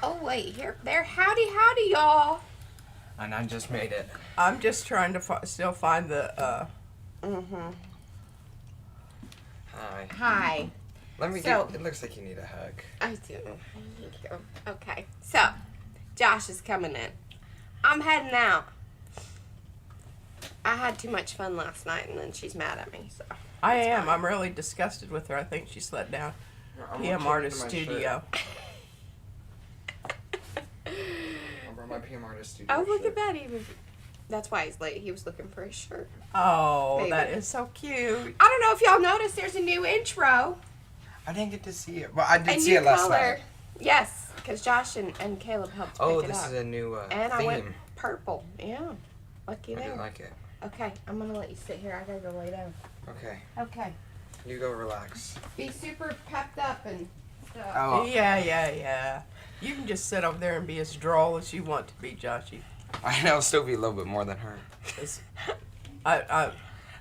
Oh, wait. Here. There. Howdy, y'all. And I just made it. I'm just trying to still find the, Mm-hmm. Hi. Hi. Let me So- get... It looks like you need a hug. I do. Thank you. Okay. So, Josh is coming in. I'm heading out. I had too much fun last night, and then she's mad at me, so. I am. I'm really disgusted with her. I think she's let down PM Artist Studio. I brought my PM Artist Studio Oh, look shirt. at that. That's why he's late. He was looking for his shirt. Oh, Baby. that is so cute. I don't know if y'all noticed, there's a new intro. I didn't get to see it. Well, I A did see new it last color. night. Yes, because Josh and Caleb helped Oh, pick it this up. is a new And theme. I went purple. Yeah. Lucky I there. do like it. Okay, I'm going to let you sit here. I got to go lay down. Okay. Okay. You go relax. Be super pepped up and stuff. Oh. Yeah. You can just sit over there and be as droll as you want to be, Joshy. I know, I'll still be a little bit more than her.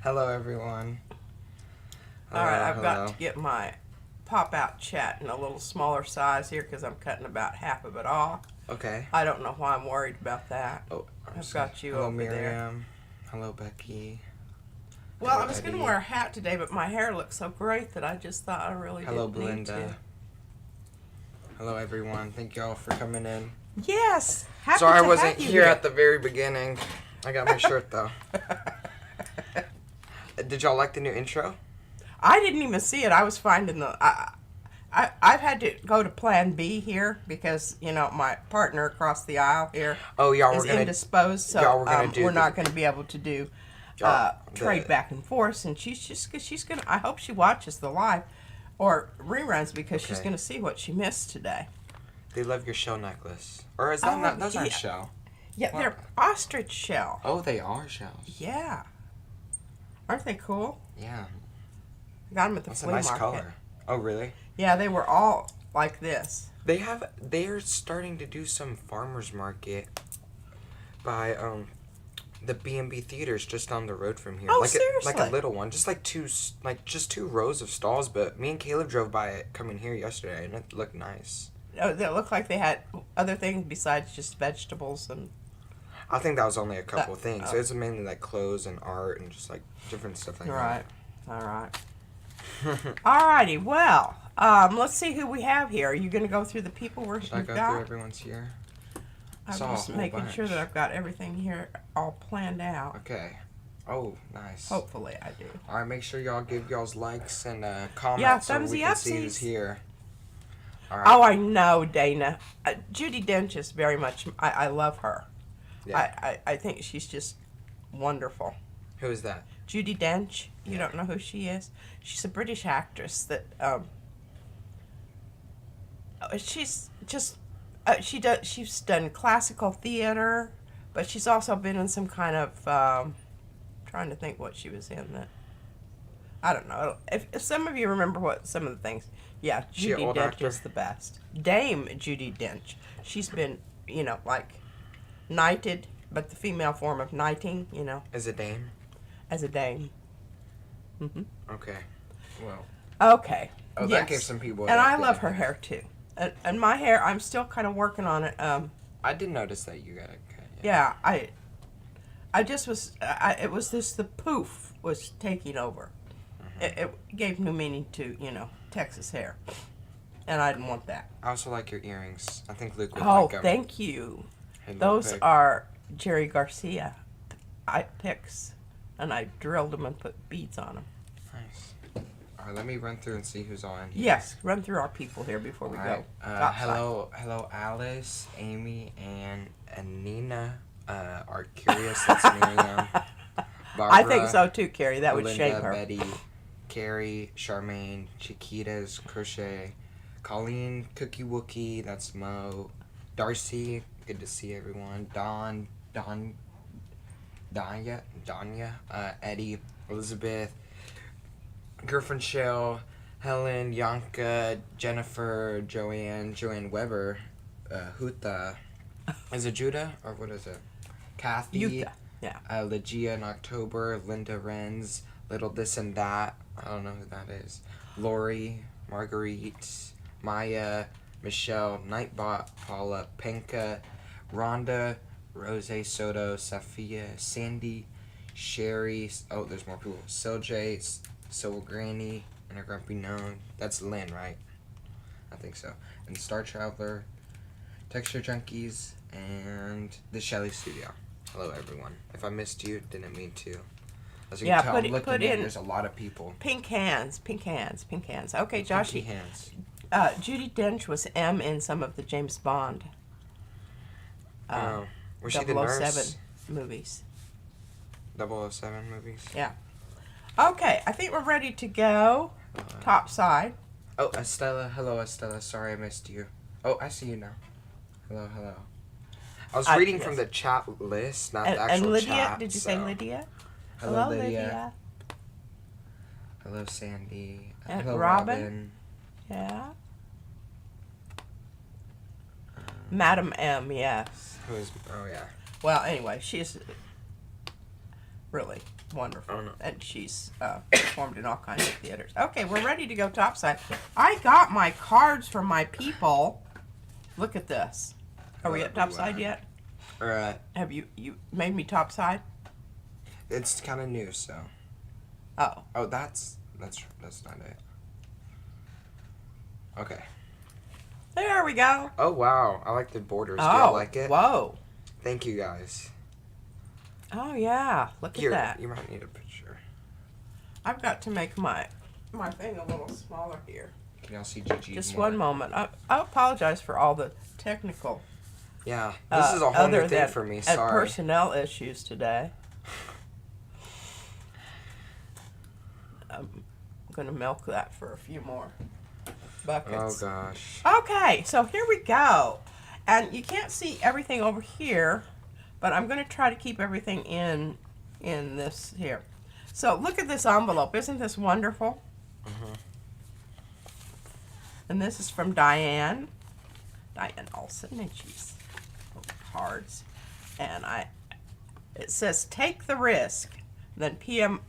Hello, everyone. All right, I've hello. got to get my pop-out chat in a little smaller size here because I'm cutting about half of it off. Okay. I don't know why I'm worried about that. Oh, I've got you hello, over Miriam. there. Hello, Becky. Well, Hello, I was going to Eddie. wear a hat today, but my hair looks so great that I just thought I really Hello, didn't need Belinda. to. Hello, everyone. Thank y'all for coming in. Yes. Happy Sorry I to wasn't have you here at the very beginning. I got my shirt, though. Did y'all like the new intro? I didn't even see it. I was finding the. I've had to go to Plan B here because my partner across the aisle here Oh, y'all is were gonna. indisposed, so y'all were gonna do we're not the- going to be able to do Y'all- trade the- back and forth. And she's gonna. I hope she watches the live or reruns because she's Okay. going to see what she missed today. They love your shell necklace. Or is that Oh, not? Those aren't yeah. shell. Yeah, Wow. they're ostrich shell. Oh, they are shells. Yeah, aren't they cool? Yeah. I got them at the That's a flea nice market. color. Oh, really? Yeah, they were all like this. They're starting to do some farmers market by the B&B theaters just down the road from here. Oh, like seriously? like a little one, just two rows of stalls. But me and Caleb drove by it coming here yesterday, and it looked nice. Oh, they looked like they had other things besides just vegetables and. I think that was only a couple That- things. oh. It's mainly like clothes and art and just like different stuff like Right. All right. Alrighty. Well, let's see who we have here. Are you going to go through the people we've Should I go got? through everyone's here? I'm Saw a just whole making sure bunch. that I've got everything here all planned out. Okay. Oh, nice. Hopefully, I do. All right, make sure y'all give y'all's likes and comments Yeah, so we thumbsy can see who's upsies. here. All right. Oh, I know, Dana. Judy Dench is very much. I love her. Yeah. I think she's just wonderful. Who is that? Judy Dench. You Yeah. don't know who she is? She's a British actress that she's just she's done classical theater, but she's also been in some kind of trying to think what she was in that. I don't know. If some of you remember what some of the things. Yeah, She an Judy old Dench actor? is the best. Dame Judy Dench. She's been, like knighted, but the female form of knighting, Is it Dame? as a dame. Mm-hmm. Okay. Well. Okay. Oh, yes. that gives some people. And I that love didn't her have- hair too. And my hair, I'm still kind of working on it. I did notice that you got a cut. Yeah, I just was. It was this. The poof was taking over. Mm-hmm. It gave new meaning to Texas hair, and I didn't want that. I also like your earrings. I think Luke would Oh, like them. thank you. Hey, Luke, Those pick. are Jerry Garcia picks, and I drilled them and put beads on them. Nice. All right, let me run through and see who's on. Yes, run through our people here before we All go. right. outside. Hello, Alice, Amy, and Nina. Are curious. That's Miriam. Barbara, I think so too, Carrie. That would Belinda, shame her. Betty, Carrie, Charmaine, Chiquitas, Crochet, Colleen, Cookie Wookie, that's Mo, Darcy, good to see everyone, Danya, Eddie, Elizabeth, Girlfriend Shell, Helen, Yanka, Jennifer, Joanne Weber, Huta, is it Judah, or what is it? Kathy, Utah. Yeah. Legia in October, Linda Renz, Little This and That, I don't know who that is, Lori, Marguerite, Maya, Michelle, Nightbot, Paula, Penka, Rhonda, Rose, Soto, Safia, Sandy, Sherry. Oh, there's more people. Siljay, Silver Granny, and a Grumpy Gnome. That's Lynn, right? I think so. And Star Traveler, Texture Junkies, and the Shelly Studio. Hello, everyone. If I missed you, didn't mean to. As you can tell, I'm looking in, there's a lot of people. Pink hands, pink hands, pink hands. Okay, Josh. Pinky hands. Judi Dench was M in some of the James Bond. Was she the nurse? 007 movies. 007 movies? Yeah. Okay, I think we're ready to go. Top side. Oh, Estella. Hello, Estella. Sorry I missed you. Oh, I see you now. Hello, hello. I was reading from the chat list, not the actual and Lydia, chat. did you say Lydia? Hello, Lydia. Hello, Sandy. And hello, Robin. Yeah. Madam M, yes. Oh, yeah. Well, anyway, she's really wonderful. Oh, no. And she's performed in all kinds of theaters. Okay, we're ready to go topside. I got my cards from my people. Look at this. Are we at topside yet? Have you made me topside? It's kind of new, so. Oh. Oh, that's not it. Okay. There we go. Oh, wow. I like the borders. Do you like it? Whoa. Thank you, guys. Oh, yeah. Look at that. You might need a picture. I've got to make my thing a little smaller here. Can y'all see Gigi Just more? one moment. I apologize for all the technical. Yeah, this is a whole new thing for me. Sorry. Personnel issues today. I'm going to milk that for a few more buckets. Oh, gosh. Okay, so here we go. And you can't see everything over here, but I'm going to try to keep everything in this here. So look at this envelope. Isn't this wonderful? Mm-hmm. And this is from Diane Olson, and she's cards. And it says, take the risk. Then PM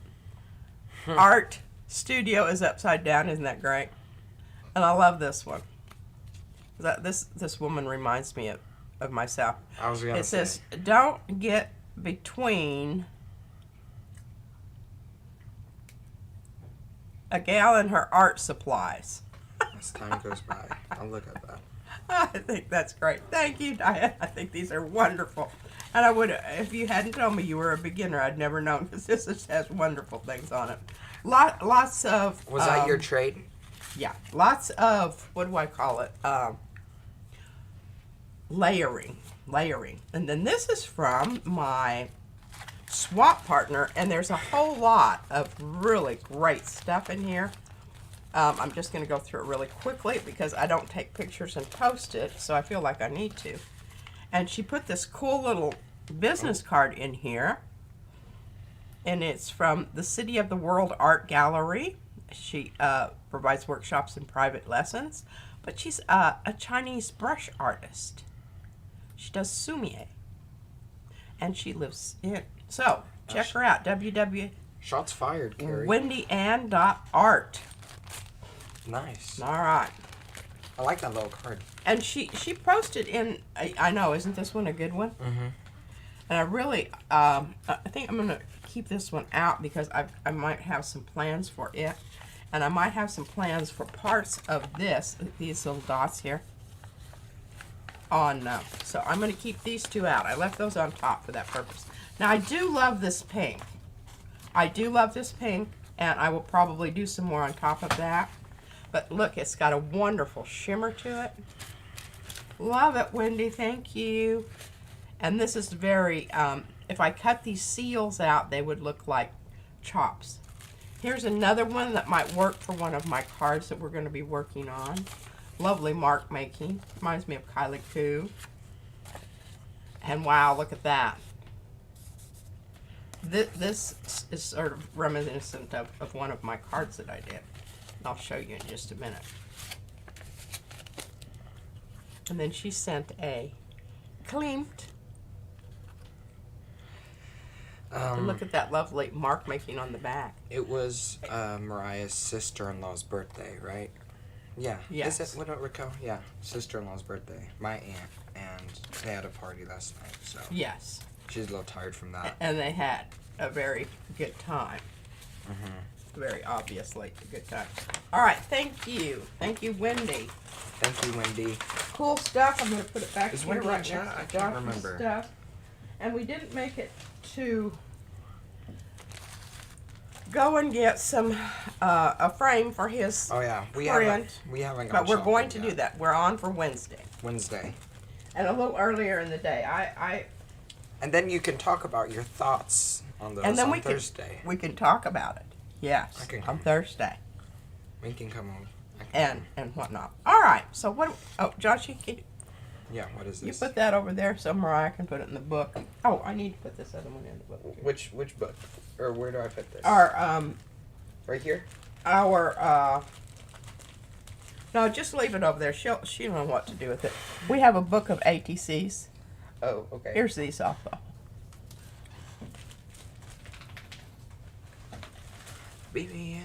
Art Studio is upside down. Isn't that great? And I love this one. This woman reminds me of myself. I was gonna say. It says, don't get between a gal and her art supplies. As time goes by, I'll look at that. I think that's great. Thank you, Diane. I think these are wonderful. And I would, if you hadn't told me you were a beginner, I'd never known, because this just has wonderful things on it. Lots of. Was that your trade? Yeah, lots of, what do I call it? Layering. And then this is from my swap partner, and there's a whole lot of really great stuff in here. I'm just going to go through it really quickly because I don't take pictures and post it, so I feel like I need to. And she put this cool little business card in here, and it's from the City of the World Art Gallery. She provides workshops and private lessons, but she's a Chinese brush artist. She does sumie, and she lives in. So check her out. Shots fired, Carrie. WendyAnn.art. Nice. All right. I like that little card. And she posted in. I know, isn't this one a good one? Mm-hmm. And I really, I think I'm gonna keep this one out because I might have some plans for it, and I might have some plans for parts of this. These little dots here. On so I'm gonna keep these two out. I left those on top for that purpose. Now I do love this pink. And I will probably do some more on top of that. But look, it's got a wonderful shimmer to it. Love it, Wendy. Thank you. And this is very, if I cut these seals out, they would look like chops. Here's another one that might work for one of my cards that we're going to be working on. Lovely mark making. Reminds me of Kylie Koo. And wow, look at that. This is sort of reminiscent of one of my cards that I did. I'll show you in just a minute. And then she sent a Klimt. And look at that lovely mark making on the back. It was Mariah's sister-in-law's birthday, right? Yeah. Yes. Is it, what about Rico? Yeah. Sister-in-law's birthday. My aunt. And they had a party last night, so. Yes. She's a little tired from that. And they had a very good time. Mm-hmm. Very obviously a good time. All right, thank you. Thank you, Wendy. Thank you, Wendy. Cool stuff. I'm going to put it back Is here Wendy right in chat? next to I can't Josh's remember. stuff. And we didn't make it to go and get some a frame for his Oh yeah, we print, haven't. but gone we're going to shopping do yet. that. We're on for Wednesday. Wednesday. And a little earlier in the day. I And then you can talk about your thoughts on those and then on Thursday. we can talk about it. Yes, I can on come. Thursday. We can come on. I can And whatnot. All right. So what? Oh, Joshy, yeah, what is you this? put that over there so Mariah can put it in the book. Oh, I need to put this other one in the book. Which book? Or where do I put this? Our Right here? no, just leave it over there. She'll know what to do with it. We have a book of ATCs. Oh, okay. Here's these also. Baby.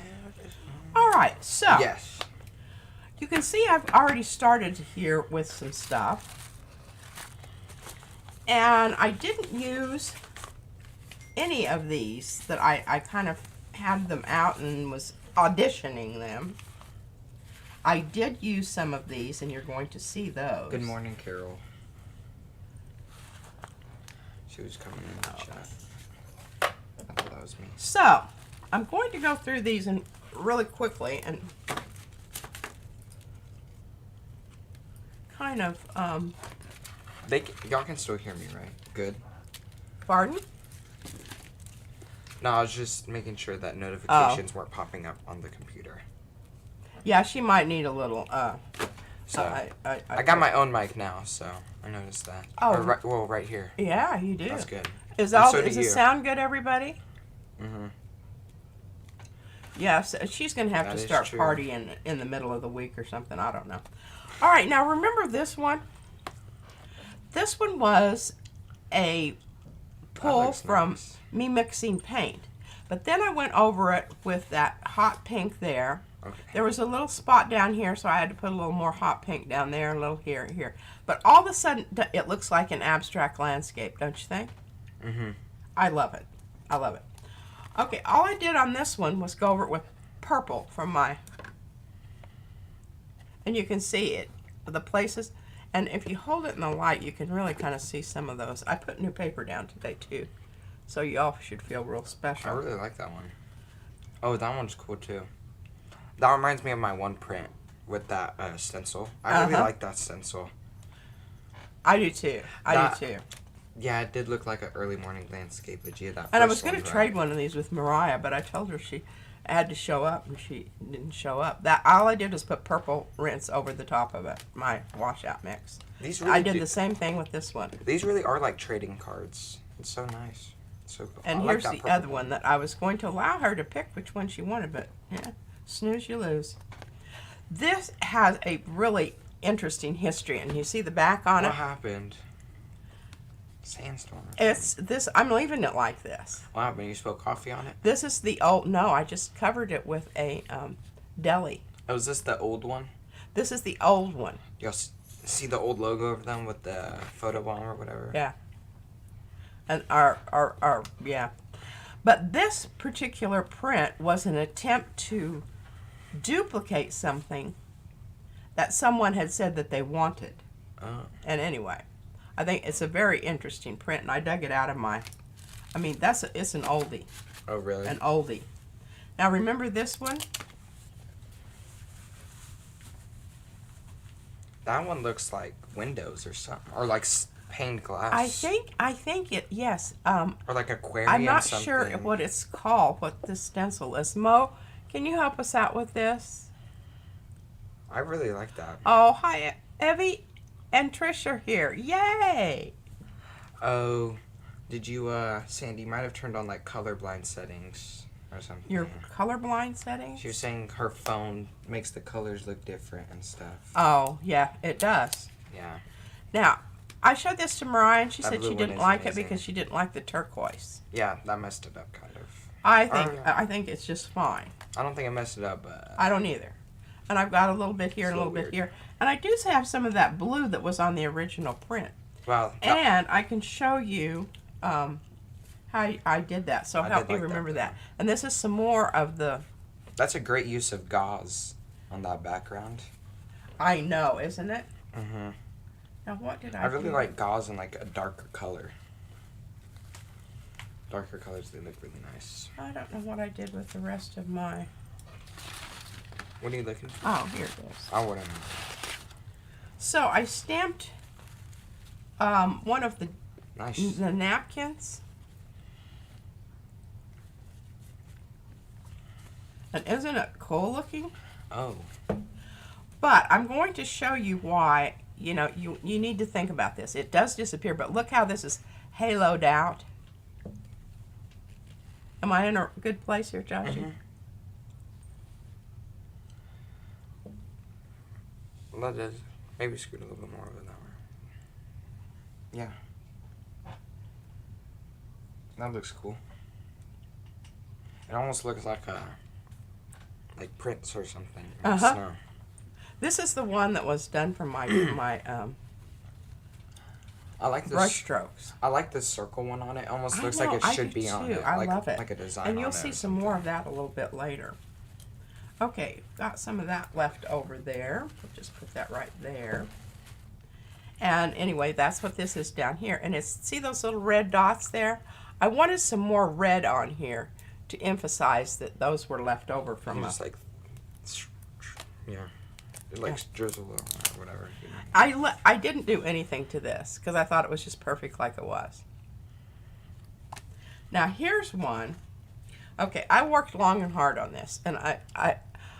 All right, so Yes. you can see I've already started here with some stuff. And I didn't use any of these that I kind of had them out and was auditioning them. I did use some of these, and you're going to see those. Good morning, Carol. She was coming in the chat. I thought that was me. So, I'm going to go through these and really quickly and kind of, Y'all can still hear me, right? Good. pardon? No, I was just making sure that notifications weren't popping up on the computer. Yeah, she might need a little, So I got my own mic now, so I noticed that. Oh. Right here. Yeah, you do. That's good. Is And all? so do Does it you. sound good, everybody? Mm-hmm. Yes, she's going to have That to is start true. partying in the middle of the week or something. I don't know. All right, now remember this one? This one was a pull looks from nice. me mixing paint. But then I went over it with that hot pink there. Okay. There was a little spot down here, so I had to put a little more hot pink down there, a little here, here. But all of a sudden, it looks like an abstract landscape, don't you think? Mm-hmm. I love it. I love it. Okay, all I did on this one was go over it with purple from my... And you can see it, the places. And if you hold it in the light, you can really kind of see some of those. I put new paper down today, too. So y'all should feel real special. I really like that one. Oh, that one's cool, too. That reminds me of my one print with that stencil. I really like that stencil. I do, too. I do, too. Yeah, it did look like an early morning landscape, but yeah, that And I first was going to one's trade right. one of these with Mariah, but I told her she had to show up, and she didn't show up. That all I did was put purple rinse over the top of it, my washout mix. These really I did the same thing with this one. These really are like trading cards. It's so nice. It's so cool. And I like here's that the purple other one that I was going to allow her to pick which one she wanted, but yeah, snooze you lose. This has a really interesting history, and you see the back on What it. happened? Sandstorm. It's this. I'm leaving it like this. What happened? You spilled coffee on it? This is the old. No, I just covered it with a deli. Oh, is this the old one? This is the old one. You'll see the old logo of them with the photo bomb or whatever? Yeah. And our yeah. But this particular print was an attempt to duplicate something that someone had said that they wanted. Oh. And anyway, I think it's a very interesting print, and I dug it out of my, I mean, it's an oldie, Oh, really? an oldie. Now remember this one? That one looks like windows or something. Or like stained glass. I think it, yes. Or like aquarium I'm not something. sure what it's called, what this stencil is. Mo, can you help us out with this? I really like that. Oh, hi, Evie and Trish are here. Yay! Oh, did you, Sandy, you might have turned on like colorblind settings or something. Your colorblind settings? She was saying her phone makes the colors look different and stuff. Oh, yeah, it does. Yeah. Now, I showed this to Mariah, and she That said blue she one didn't is like amazing. it because she didn't like the turquoise. Yeah, that messed it up kind of. I yeah. think it's just fine. I don't think I messed it up, but... I don't either. And I've got a little bit here and a little weird. bit here. And I do have some of that blue that was on the original print. Wow. And I can show you how I did that. So I help did me like remember that. that. And this is some more of the... That's a great use of gauze on that background. I know, isn't it? Mm-hmm. Now what did I I really do? like gauze in like a darker color. Darker colors, they look really nice. I don't know what I did with the rest of my... What are you looking for? Oh, here it is. I wouldn't. So I stamped one of Nice. the napkins. And isn't it cool looking? Oh. But I'm going to show you why, you know, you need to think about this. It does disappear, but look how this is haloed out. Am I in a good place here, Joshy? Mm-hmm. Well, that does. Maybe scoot a little bit more over that way. Yeah. That looks cool. It almost looks like prints or something. Like snow. This is the one that was done from my I like this brush strokes. I like this circle one on it. Almost I looks know, like it I should do be on too. it. I Like, love it. like a design. And you'll on it see or some more something. of that a little bit later. Okay, got some of that left over there. We'll just put that right there. And anyway, that's what this is down here. And it's, see those little red dots there? I wanted some more red on here to emphasize that those were left over from Just like, yeah, it like drizzle or whatever. You know. I didn't do anything to this because I thought it was just perfect like it was. Now here's one. Okay, I worked long and hard on this, and I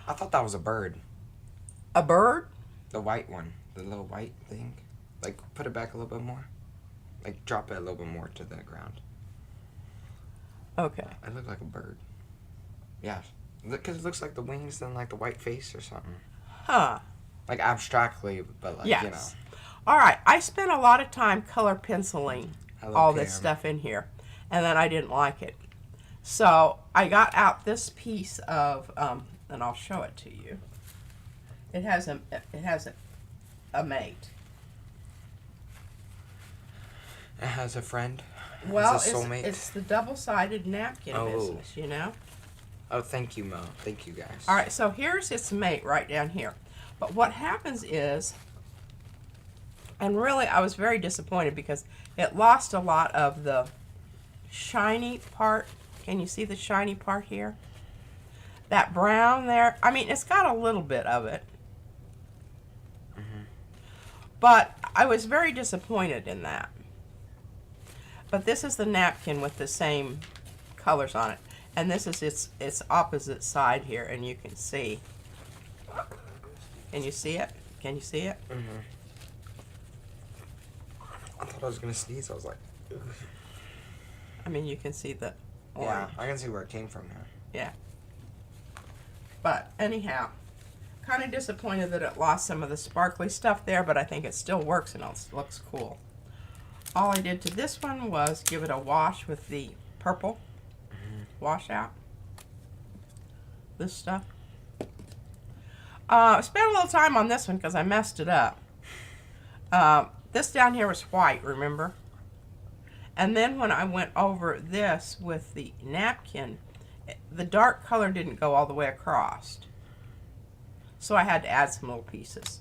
thought that was a bird. a bird? The white one, the little white thing. Like, put it back a little bit more. Like, drop it a little bit more to the ground. Okay. It looked like a bird. Yeah, because it looks like the wings and like the white face or something. Huh. Like abstractly, but like, Yes. you know. All right, I spent a lot of time color penciling Hello, all this Pam. stuff in here, and then I didn't like it. So I got out this piece of, and I'll show it to you. It has a mate. It has a friend. Well, Is it a soulmate? it's the double-sided napkin Oh. business, you know? Oh, thank you, Mo. Thank you, guys. All right, so here's its mate right down here. But what happens is, and really I was very disappointed because it lost a lot of the shiny part. Can you see the shiny part here? That brown there, I mean, it's got a little bit of it. But I was very disappointed in that. But this is the napkin with the same colors on it. And this is its opposite side here, and you can see. Can you see it? Can you see it? Mm-hmm. I thought I was going to sneeze. I was like, ugh. I mean, you can see the orange. Yeah, I can see where it came from here. Yeah. But anyhow, kind of disappointed that it lost some of the sparkly stuff there, but I think it still works and it looks cool. All I did to this one was give it a wash with the purple wash out. This stuff. Spent a little time on this one because I messed it up. This down here was white, remember? And then when I went over this with the napkin, the dark color didn't go all the way across. So I had to add some little pieces.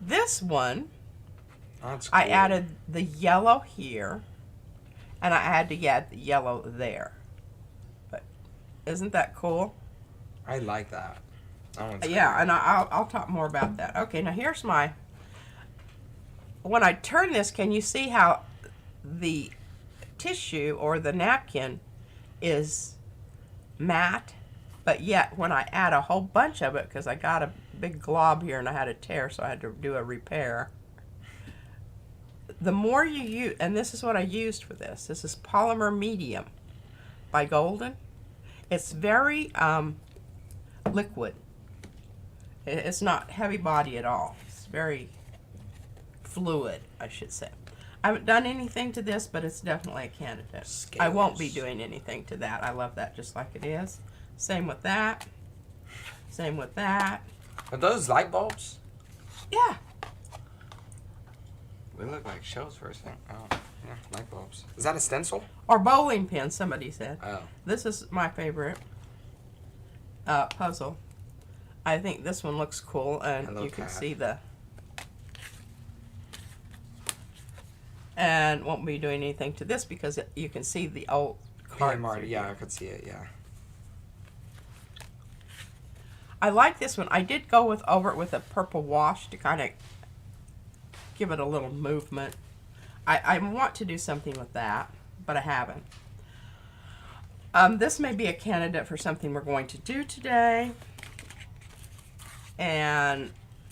This one, That's cool. I added the yellow here, and I had to add the yellow there. But isn't that cool? I like that. That one's Yeah, cool. and I'll talk more about that. Okay, now here's my... When I turn this, can you see how the tissue or the napkin is matte? But yet, when I add a whole bunch of it, because I got a big glob here and I had a tear, so I had to do a repair. The more you use, and this is what I used for this. This is Polymer Medium by Golden. It's very liquid. It's not heavy body at all. It's very fluid, I should say. I haven't done anything to this, but it's definitely a candidate. I won't be doing anything to that. I love that just like it is. Same with that. Same with that. Are those light bulbs? Yeah. We look like shells for a second. Oh, yeah, light bulbs. Is that a stencil? Or bowling pins, somebody said. Oh. This is my favorite puzzle. I think this one looks cool, and Hello, you can cat. see the... And won't be doing anything to this because you can see the old card. Yeah, I could see it, yeah. I like this one. I did go over it with a purple wash to kind of give it a little movement. I want to do something with that, but I haven't. This may be a candidate for something we're going to do today. And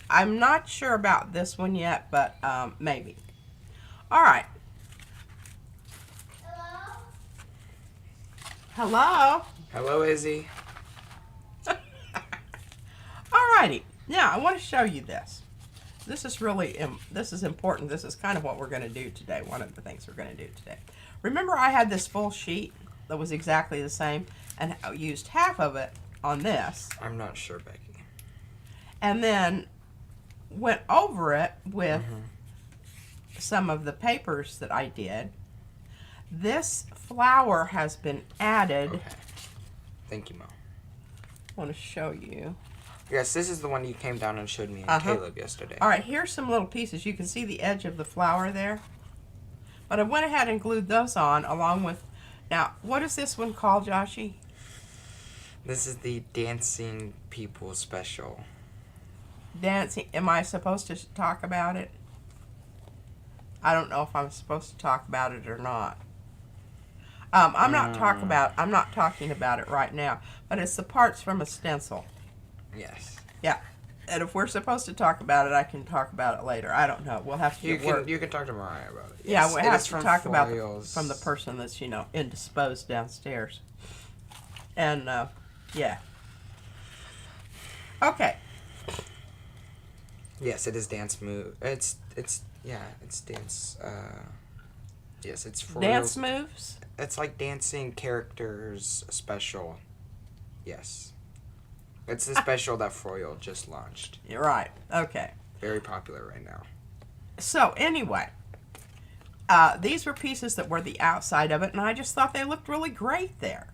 I'm not sure about this one yet, but maybe. All right. Hello? Hello, Izzy. Alrighty. Now, I want to show you this. This is really, this is important. This is kind of what we're going to do today. One of the things we're going to do today. Remember I had this full sheet that was exactly the same and I used half of it on this. I'm not sure, Becky. And then went over it with some of the papers that I did. This flower has been added. Okay. Thank you, Mom. I want to show you. Yes, this is the one you came down and showed me and Caleb yesterday. All right, here's some little pieces. You can see the edge of the flower there. But I went ahead and glued those on along with... Now, what is this one called, Joshy? This is the Dancing People Special. Dancing. Am I supposed to talk about it? I don't know if I'm supposed to talk about it or not. I'm not talking about it right now. But it's the parts from a stencil. Yes. Yeah. And if we're supposed to talk about it, I can talk about it later. I don't know. We'll have to You can talk to Mariah about it. Yeah, Yes, we'll it have is to talk about Foils. from the person that's, indisposed downstairs. And, yeah. Okay. Yes, it is dance move. It's dance. Yes, it's for Dance moves? It's like dancing characters special. Yes. It's the special that Froyo just launched. You're right. Okay. Very popular right now. So, anyway. These were pieces that were the outside of it, and I just thought they looked really great there.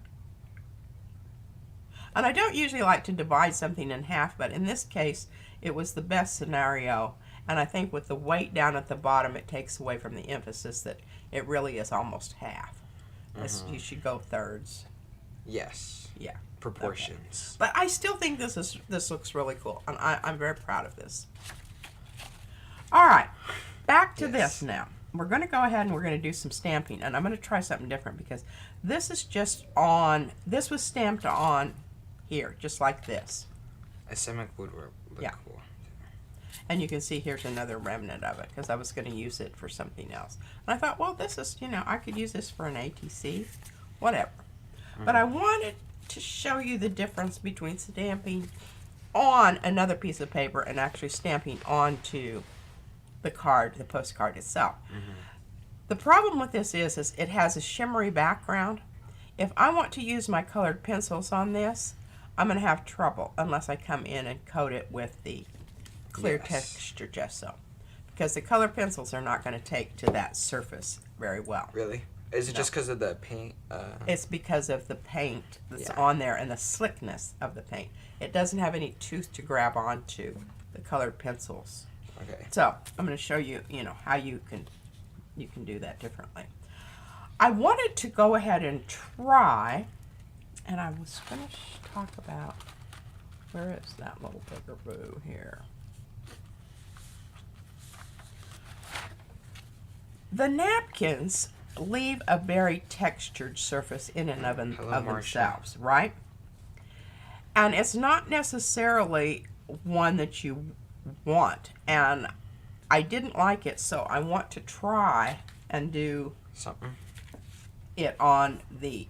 And I don't usually like to divide something in half, but in this case, it was the best scenario. And I think with the weight down at the bottom, it takes away from the emphasis that it really is almost half. You should go thirds. Yes. Yeah. Proportions. Okay. But I still think this looks really cool, and I'm very proud of this. All right, back to this now. We're going to go ahead and we're going to do some stamping, and I'm going to try something different because this is just on. This was stamped on here, just like this. A semic would look cool. And you can see here's another remnant of it because I was going to use it for something else. And I thought, well, this is, I could use this for an ATC, whatever. But I wanted to show you the difference between stamping on another piece of paper and actually stamping onto the card, the postcard itself. The problem with this is it has a shimmery background. If I want to use my colored pencils on this, I'm going to have trouble unless I come in and coat it with the clear texture gesso. Because the color pencils are not going to take to that surface very well. Really? Is it just because of the paint? It's because of the paint that's on there and the slickness of the paint. It doesn't have any tooth to grab onto the colored pencils. Okay. So I'm going to show you, how you can do that differently. I wanted to go ahead and try, and I was going to talk about, where is that little bugaboo here? The napkins leave a very textured surface in and of themselves, right? And it's not necessarily one that you want. And I didn't like it, so I want to try and do it on the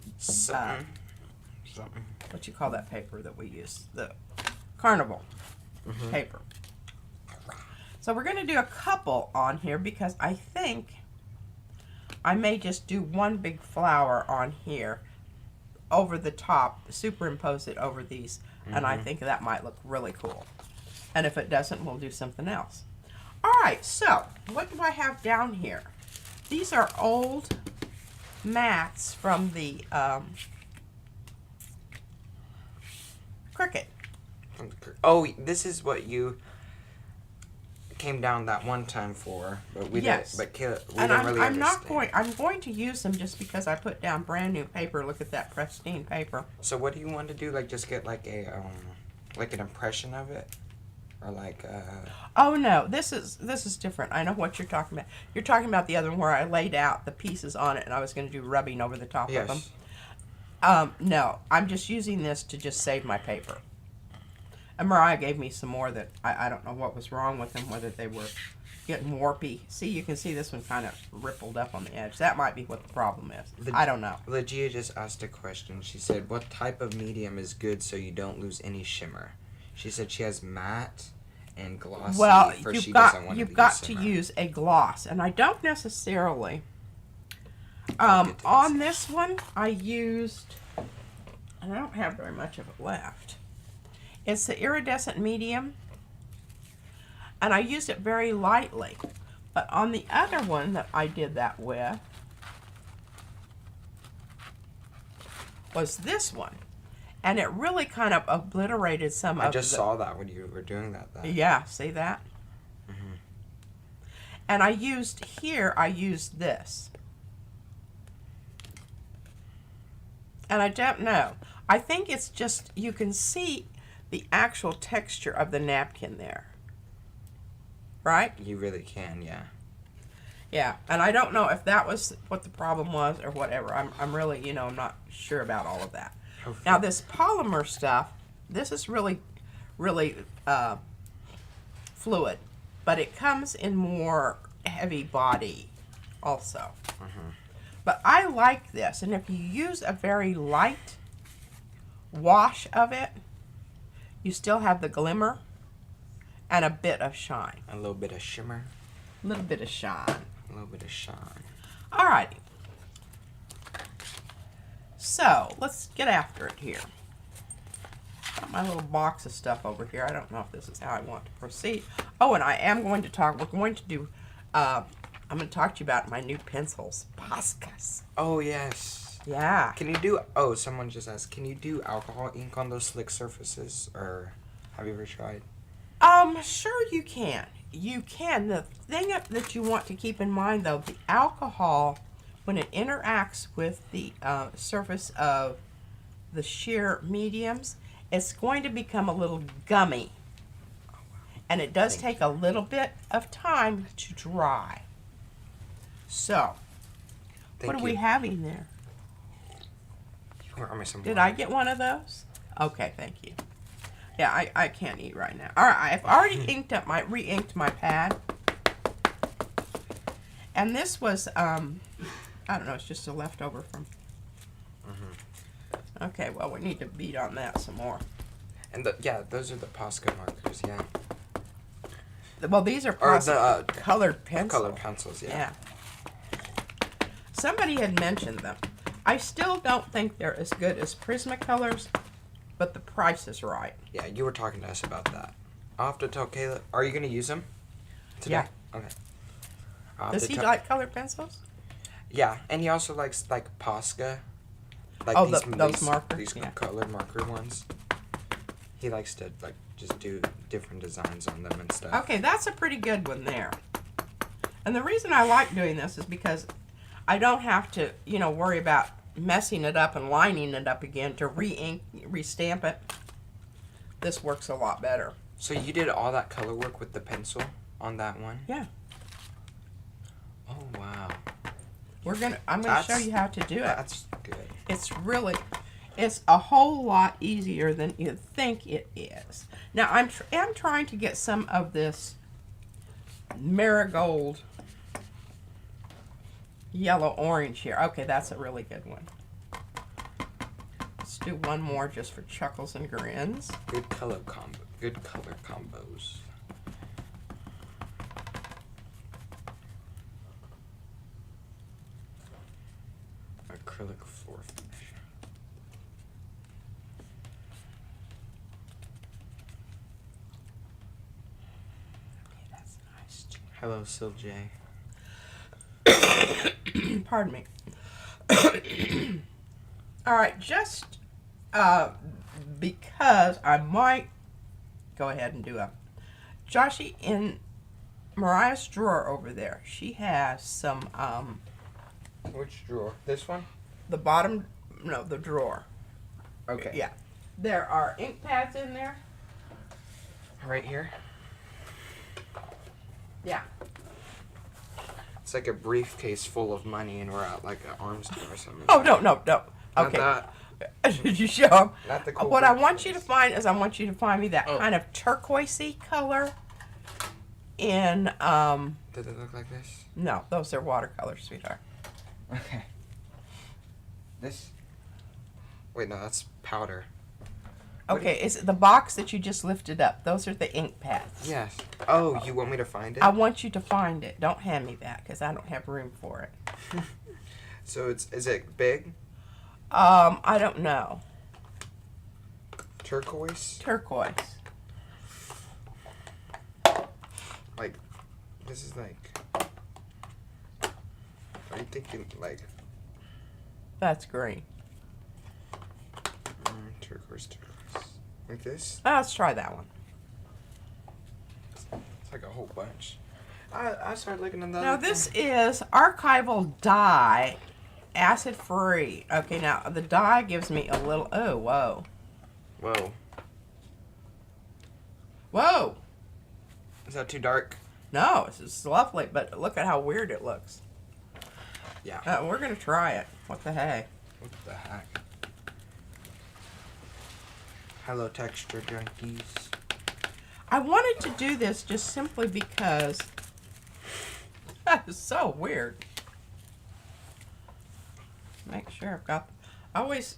what you call that paper that we use, the carnival paper. So we're going to do a couple on here because I think I may just do one big flower on here over the top, superimpose it over these, and I think that might look really cool. And if it doesn't, we'll do something else. All right, so what do I have down here? These are old mats from the Cricut. Oh, this is what you came down that one time for, but we Yes. didn't. But we And didn't really I'm not understand. going. I'm going to use them just because I put down brand new paper. Look at that pristine paper. So what do you want to do? Like just get like a like an impression of it, or like Oh no, this is different. I know what you're talking about. You're talking about the other one where I laid out the pieces on it and I was going to do rubbing over the top of them. yes. No, I'm just using this to just save my paper. And Mariah gave me some more that I don't know what was wrong with them, whether they were getting warpy. See, you can see this one kind of rippled up on the edge. That might be what the problem is. I don't know. Legia just asked a question. She said, "What type of medium is good so you don't lose any shimmer?" She said she has matte and glossy. Well, for you've she got doesn't want you've to got use to shimmer. use a gloss, and I don't necessarily. I'll get to On this. this one, I used, and I don't have very much of it left. It's the iridescent medium, and I used it very lightly. But on the other one that I did that with was this one, and it really kind of obliterated some of I just the. saw that when you were doing that. Yeah, see that? Mhm. And I used this. And I don't know. I think it's just, you can see the actual texture of the napkin there. Right? You really can, yeah. Yeah. And I don't know if that was what the problem was or whatever. I'm really, I'm not sure about all of that. Hopefully. Now this polymer stuff, this is really, really fluid. But it comes in more heavy body also. But I like this, and if you use a very light wash of it, you still have the glimmer and a bit of shine. A little bit of shimmer, A little bit of shine. a little bit of shine. Alrighty. So, let's get after it here. Got my little box of stuff over here. I don't know if this is how I want to proceed. Oh, and I am going to talk, we're going to do, I'm going to talk to you about my new pencils. Postcards. Oh yes. Yeah. Can you do? Oh, someone just asked. Can you do alcohol ink on those slick surfaces, or have you ever tried? Sure you can. You can. The thing that you want to keep in mind, though, the alcohol, when it interacts with the surface of the sheer mediums, it's going to become a little gummy. And it does take a little bit of time to dry. So, what are we having there? Pour me some Did water. I get one of those? Okay, thank you. Yeah, I can't eat right now. All right, I've already re-inked my pad. And this was, I don't know, it's just a leftover from. Okay, well, we need to beat on that some more. And those are the Posca markers, yeah. Well, these are Or the colored pencils. colored pencils, yeah. Yeah. Somebody had mentioned them. I still don't think they're as good as Prismacolors, but the price is right. Yeah, you were talking to us about that. I'll have to tell Caleb. Are you gonna use them today? Yeah. Okay. I'll have Does to he tell- like colored pencils? Yeah, and he also likes like Posca. Like Oh, those markers? These Yeah. colored marker ones. He likes to like just do different designs on them and stuff. Okay, that's a pretty good one there. And the reason I like doing this is because I don't have to, worry about messing it up and lining it up again to re-ink, re-stamp it. This works a lot better. So you did all that color work with the pencil on that one? Yeah. Oh wow. I'm gonna show That's- you how to do it. That's good. It's a whole lot easier than you think it is. Now I'm trying to get some of this marigold yellow orange here. Okay, that's a really good one. Let's do one more just for chuckles and grins. Good color combo. Good color combos. Acrylic floor finish. Hello, Sil J. Pardon me. All right, just because I might go ahead and do a Joshy in Mariah's drawer over there. She has some Which drawer? This one? the bottom, no, the drawer. Okay. Yeah, there are ink pads in there. Right here. Yeah. It's like a briefcase full of money, and we're at like an arms deal or something. Oh no. Not Okay. that. Did you show them? Not the cool What I briefcase. want you to find is I want you to find me that Oh. kind of turquoisey color. In Did it look like this? no, those are watercolors, sweetheart. Okay. This? Wait, no, that's powder. Okay, is it the box that you just lifted up? Those are the ink pads. Yes. Oh, you want me to find it? I want you to find it. Don't hand me that because I don't have room for it. So is it big? I don't know. Turquoise? Turquoise. Like, this is like... Are you thinking like... That's green. Turquoise. Like this? Let's try that one. It's like a whole bunch. I started looking at that. Now this is archival dye, acid free. Okay, now the dye gives me a little. Oh, whoa, Whoa. whoa. Is that too dark? No, this is lovely, but look at how weird it looks. Yeah. We're gonna try it. What the heck? What the heck? Hello, texture junkies. I wanted to do this just simply because that is so weird. Make sure I've got. I always,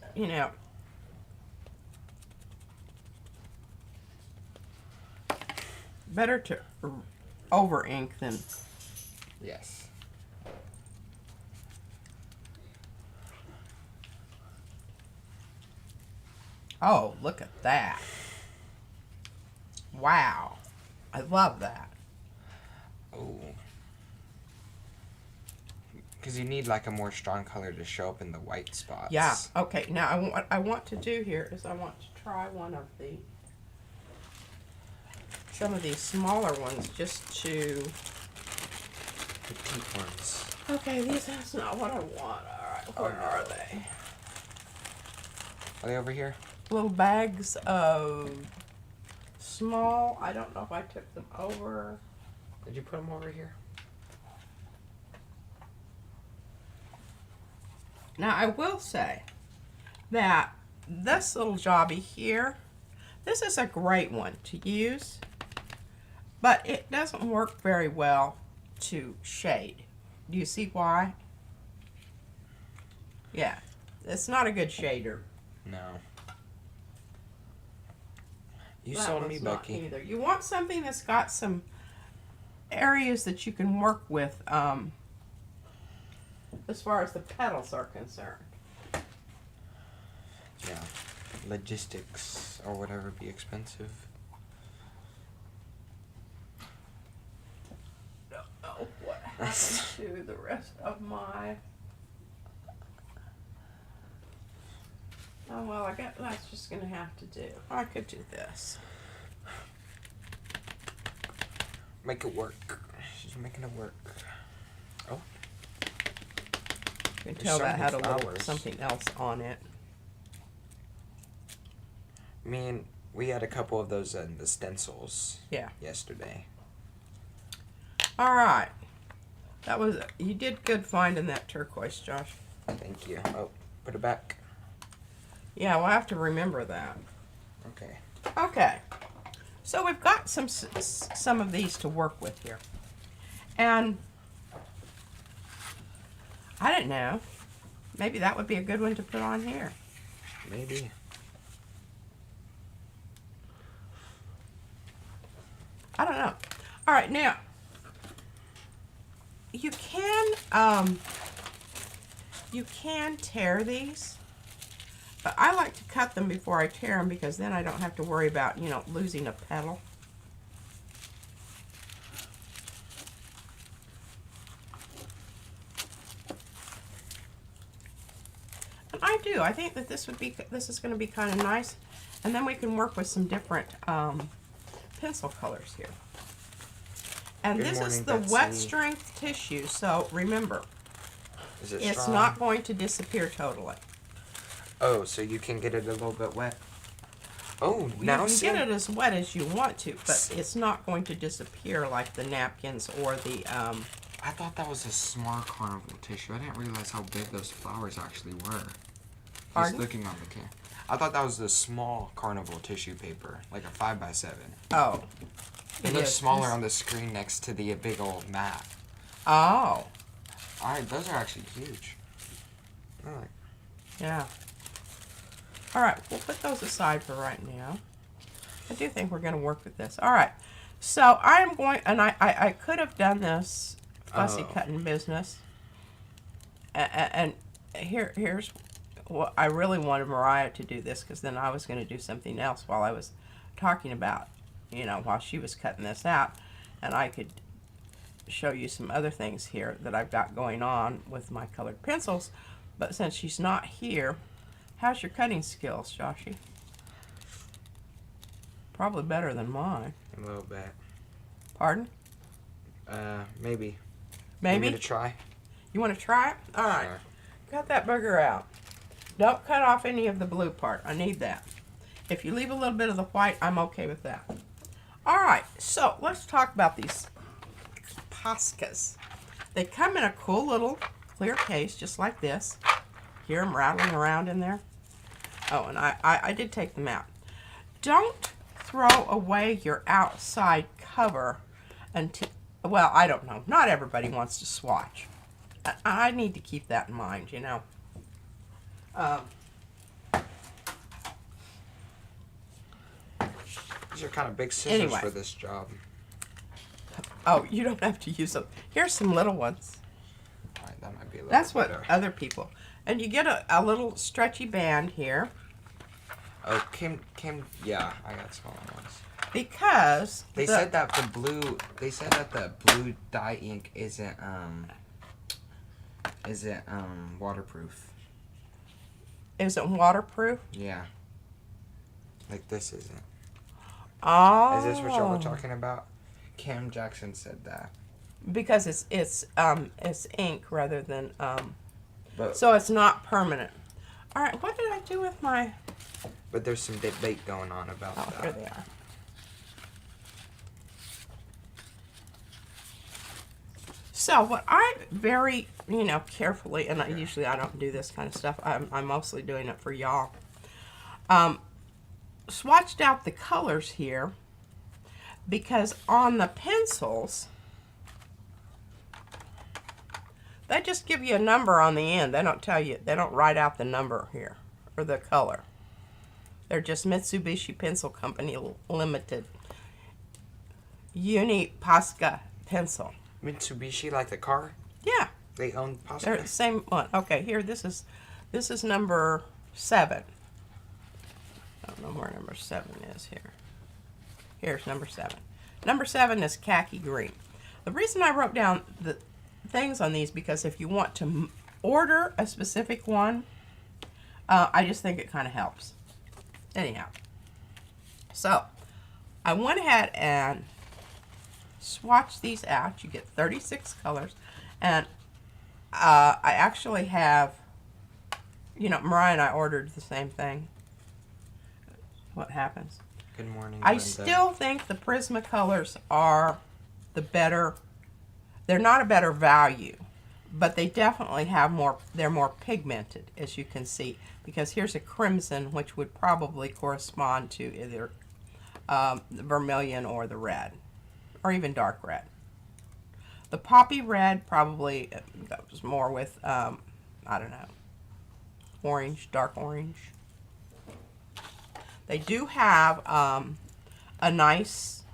better to over ink than. Yes. Oh, look at that. Wow. I love that. Oh. Because you need like a more strong color to show up in the white spots. Yeah. Okay. Now what I want to do here is I want to try some of these smaller ones just to. Petite ones. Okay, that's not what I want. All right, where are they? Are they over here? Little bags of small. I don't know if I took them over. Did you put them over here? Now I will say that this little jobby here, this is a great one to use, but it doesn't work very well to shade. Do you see why? Yeah, it's not a good shader. No. You That sold one's me, not Becky. either. You want something that's got some areas that you can work with as far as the petals are concerned. Yeah. Logistics or whatever be expensive. Oh, what happened to the rest of my... Oh, well, I guess that's just going to have to do. I could do this. Make it work. She's making it work. Oh. You can There's tell so that many had a little flowers. something else on it. We had a couple of those in the stencils. Yeah. Yesterday. All right. You did good finding that turquoise, Josh. Thank you. Oh, put it back. Yeah, we'll have to remember that. Okay. Okay. So we've got some of these to work with here. And I don't know. Maybe that would be a good one to put on here. Maybe. I don't know. All right, now you can tear these, but I like to cut them before I tear them because then I don't have to worry about losing a petal. do. I think that this is going to be kind of nice. And then we can work with some different pencil colors here. And Good this morning, is the Betsy. wet strength tissue. So remember, Is it it's strong? not going to disappear totally. Oh, so you can get it a little bit wet. Oh, You now can see. get it as wet as you want to, but it's not going to disappear like the napkins or the I thought that was a small carnival tissue. I didn't realize how big those flowers actually were. Pardon? Just looking on the camera. I thought that was the small carnival tissue paper, like a 5x7. Oh. It looks is. smaller on the screen next to the big old map. Oh. Alright, those are actually huge. Alright. Yeah. All right, we'll put those aside for right now. I do think we're going to work with this. All right. So I'm going, and I could have done this fussy cutting business. And here's what I really wanted Mariah to do this, because then I was going to do something else while I was talking about, you know, while she was cutting this out. And I could show you some other things here that I've got going on with my colored pencils. But since she's not here, how's your cutting skills, Joshy? Probably better than mine. A little bit. Pardon? Maybe. Maybe? Give it a try. You want to try it? All right. Sure. Cut that booger out. Don't cut off any of the blue part. I need that. If you leave a little bit of the white, I'm okay with that. All right. So let's talk about these Poscas. They come in a cool little clear case, just like this. Hear them rattling around in there? Oh, and I did take them out. Don't throw away your outside cover until, well, I don't know. Not everybody wants to swatch. I need to keep that in mind, you know. These are kind of big scissors Anyway. for this job. Oh, you don't have to use them. Here's some little ones. Alright, that might be a little That's what better. other people. And you get a little stretchy band here Oh, Kim, yeah, I got smaller ones. because They said that the blue dye ink isn't waterproof. isn't waterproof. Yeah. Like this isn't. Oh, Is this what y'all were talking about? Cam Jackson said that. Because it's ink rather than But so it's not permanent. All right, what did I do with my? but there's some debate going on about Oh, that. here they are. So what I very, carefully, and usually I don't do this kind of stuff. I'm mostly doing it for y'all. Swatched out the colors here because on the pencils, they just give you a number on the end. They don't tell you, they don't write out the number here or the color. They're just Mitsubishi Pencil Company Limited. Uni Posca pencil. Mitsubishi, like the car? Yeah, They own they're Posca? the same one. Okay, here, this is number 7. I don't know where number 7 is here. Here's number 7. Number 7 is khaki green. The reason I wrote down the things on these, because if you want to order a specific one, I just think it kind of helps. Anyhow, so I went ahead and swatched these out. You get 36 colors, and I actually have, Mariah and I ordered the same thing. What happens? Good morning, I Linda. still think the Prismacolors are the better. They're not a better value, but they definitely have more. They're more pigmented, as you can see, because here's a crimson, which would probably correspond to either the vermilion or the red, or even dark red. The poppy red probably goes more with I don't know, orange, dark orange. They do have a nice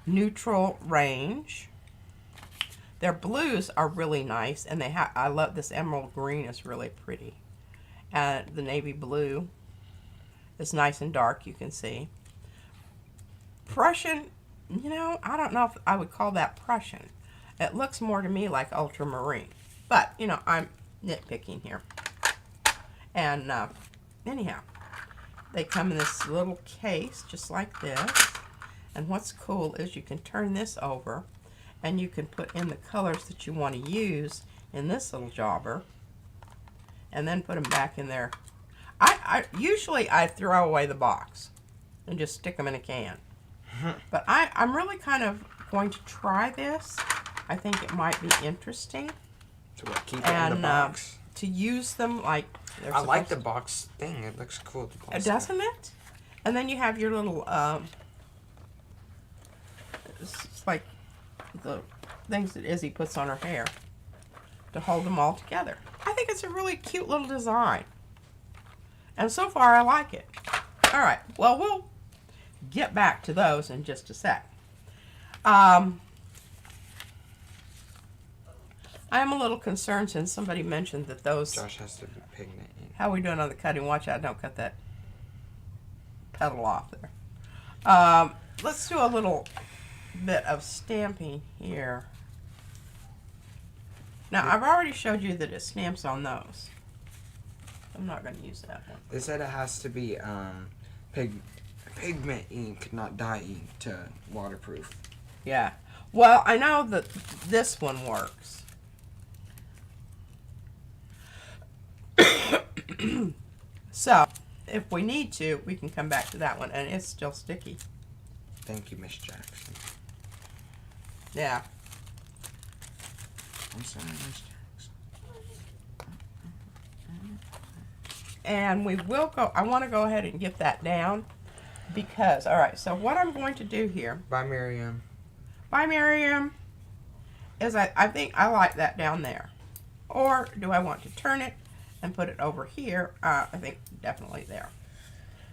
neutral range. Their blues are really nice, and I love this emerald green is really pretty. And the navy blue is nice and dark, you can see. Prussian, I don't know if I would call that Prussian. It looks more to me like ultramarine. But, I'm nitpicking here. And anyhow, they come in this little case just like this. And what's cool is you can turn this over and you can put in the colors that you want to use in this little jobber and then put them back in there. I usually I throw away the box and just stick them in a can. But I'm really kind of going to try this. I think it might be interesting. So what, keep it in the box? To use them like... I like the box thing. It looks cool. Doesn't it? And then you have your little... it's like the things that Izzy puts on her hair to hold them all together. I think it's a really cute little design. And so far, I like it. All right. Well, we'll get back to those in just a sec. I am a little concerned since somebody mentioned that those... Josh has to be pigment ink. How are we doing on the cutting? Watch out, don't cut that petal off there. Let's do a little bit of stamping here. Now, I've already showed you that it stamps on those. I'm not going to use that one. They said it has to be pigment ink, not dye ink, to waterproof. Yeah. Well, I know that this one works. So, if we need to, we can come back to that one, and it's still sticky. Thank you, Miss Jackson. Yeah. I'm sorry, Miss Jackson. And we will go, I want to go ahead and get that down because, all right, so what I'm going to do here. Bye, Miriam. Bye, Miriam. Is I think I like that down there. Or do I want to turn it and put it over here? I think definitely there.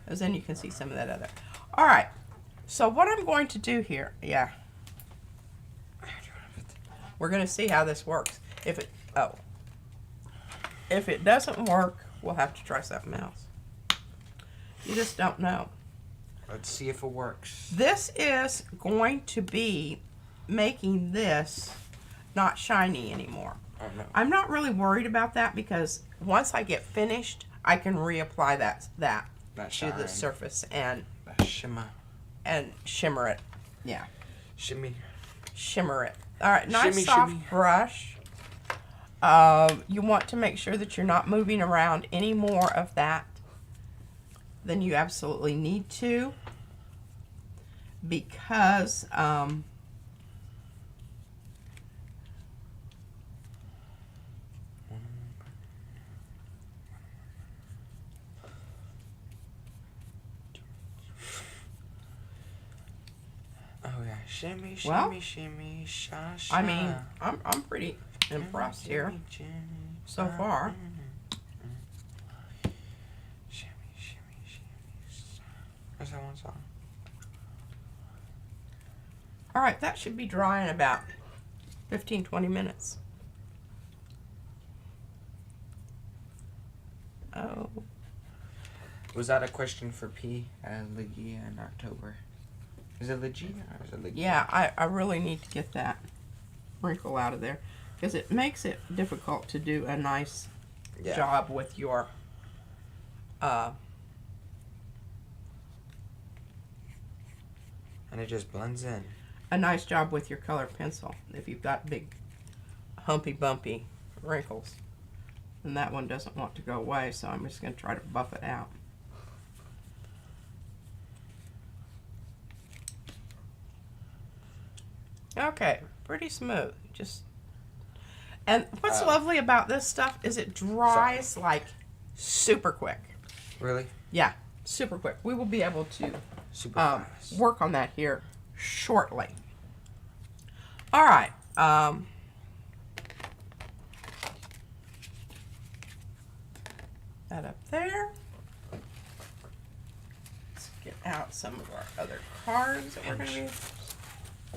Because then you can see some of that other. All right. So what I'm going to do here, yeah. We're going to see how this works. If it doesn't work, we'll have to try something else. You just don't know. Let's see if it works. This is going to be making this not shiny anymore. Oh, no. I'm not really worried about that because once I get finished, I can reapply that to the surface and that shimmer it. Yeah. Shimmer it. All right, nice shimmy, soft shimmy. brush. You want to make sure that you're not moving around any more of that than you absolutely need to, because oh yeah, shimmy, shimmy, sha, sha. I mean, I'm pretty impressed here so far. Where's that one song? All right, that should be dry in about 15-20 minutes. Oh. Was that a question for P and Ligia in October? Is it Ligia or is it Ligia? Yeah, I really need to get that wrinkle out of there because it makes it difficult to do a nice job with your and it just blends in. a nice job with your colored pencil if you've got big humpy bumpy wrinkles. And that one doesn't want to go away, so I'm just going to try to buff it out. Okay, pretty smooth. And what's lovely about this stuff is it dries like super quick. Really? Yeah, super quick. We will be able to Super fast. work on that here shortly. All right. That up there. Let's get out some of our other cards that we're going to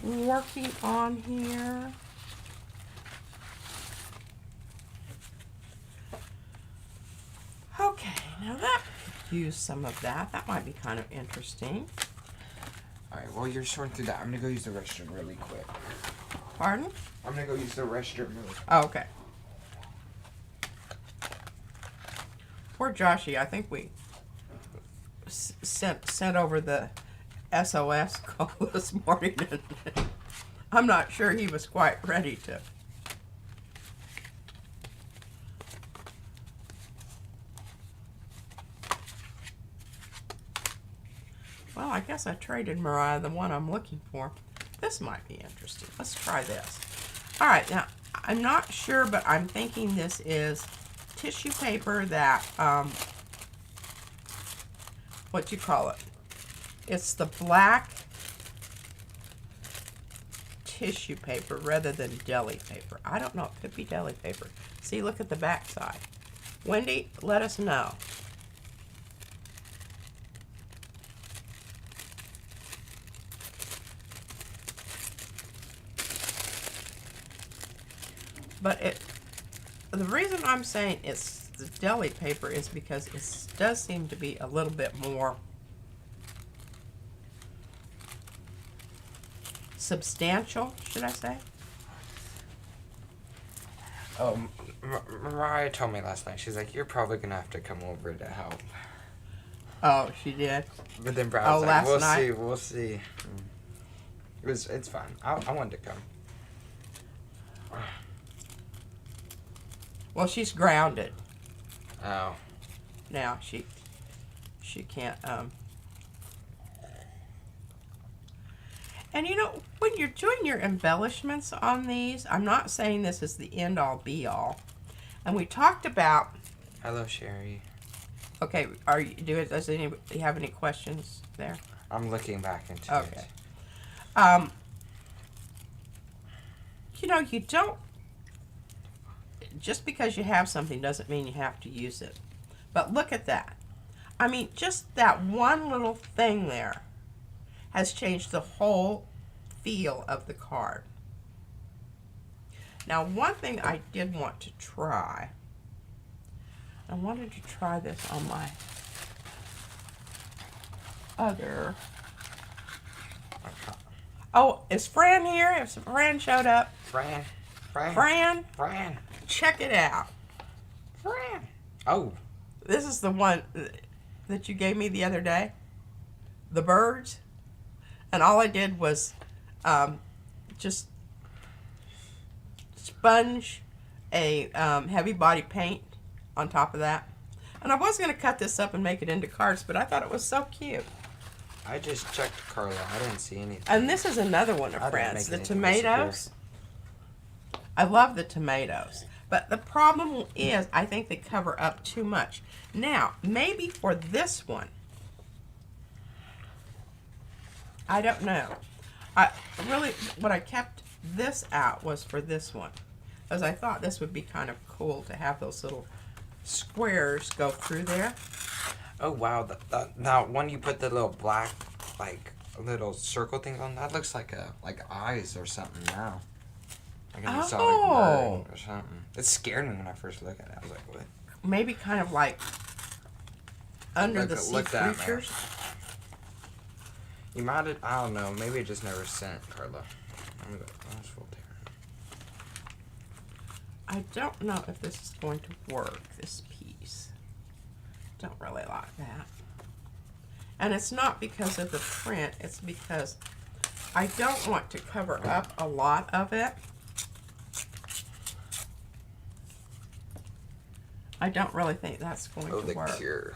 be working on here. Okay, now that use some of that. That might be kind of interesting. Alright, while you're sorting through that, I'm gonna go use the restroom really quick. Pardon? I'm gonna go use the restroom really quick. Oh, okay. Poor Joshy. I think we sent over the SOS call this morning. And I'm not sure he was quite ready to. Well, I guess I traded Mariah the one I'm looking for. This might be interesting. Let's try this. All right, now, I'm not sure, but I'm thinking this is tissue paper that, what you call it? It's the black tissue paper rather than deli paper. I don't know. It could be deli paper. See, look at the back side. Wendy, let us know. But the reason I'm saying it's the deli paper is because it does seem to be a little bit more substantial, should I say? Oh, Mariah told me last night. She's like, "You're probably gonna have to come over to help." Oh, she did. But then Brad was like, last "We'll night? see, we'll see." It's fine. I wanted to come. Well, she's grounded Oh. now. She can't. And you know, when you're doing your embellishments on these, I'm not saying this is the end all be all. And we talked about. Hello, Sherry. Okay, does anybody have any questions there? I'm looking back into Okay. it. You know, you don't. Just because you have something doesn't mean you have to use it. But look at that. I mean, just that one little thing there has changed the whole feel of the card. Now, one thing I did want to try, I wanted to try this on my other. Oh, is Fran here? If Fran showed up. Fran. Check it out. Fran. Oh. This is the one that you gave me the other day. The birds. And all I did was just sponge a heavy body paint on top of that. And I was going to cut this up and make it into cards, but I thought it was so cute. I just checked Carla. I didn't see anything. And this is another one of Fran's. The tomatoes. I love the tomatoes. But the problem is, I think they cover up too much. Now, maybe for this one, I don't know. What I kept this out was for this one. Because I thought this would be kind of cool to have those little squares go through there. Oh, wow. Now, when you put the little black, like, little circle things on, that looks like eyes or something now. Like an exotic bird or something. It scared me when I first looked at it. I was like, what? Maybe kind of like under the sea creatures. You might have, I don't know. Maybe it just never sent, Carla. I'm gonna go. Oh, it's full tear. I don't know if this is going to work, this piece. Don't really like that. And it's not because of the print. It's because I don't want to cover up a lot of it. I don't really think that's going to work. Oh, the cure.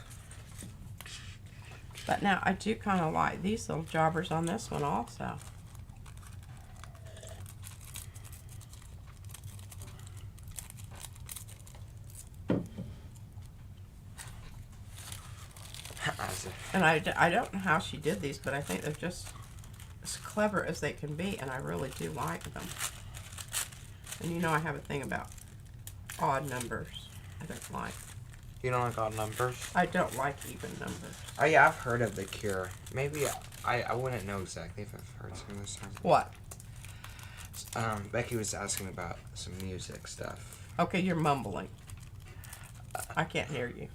But now I do kind of like these little jobbers on this one also. And I don't know how she did these, but I think they're just as clever as they can be, and I really do like them. And you know I have a thing about odd numbers. I don't like. You don't like odd numbers? I don't like even numbers. Oh, yeah, I've heard of the cure. Maybe I wouldn't know exactly if I've heard some of those songs. What? Becky was asking about some music stuff. Okay, you're mumbling. I can't hear you.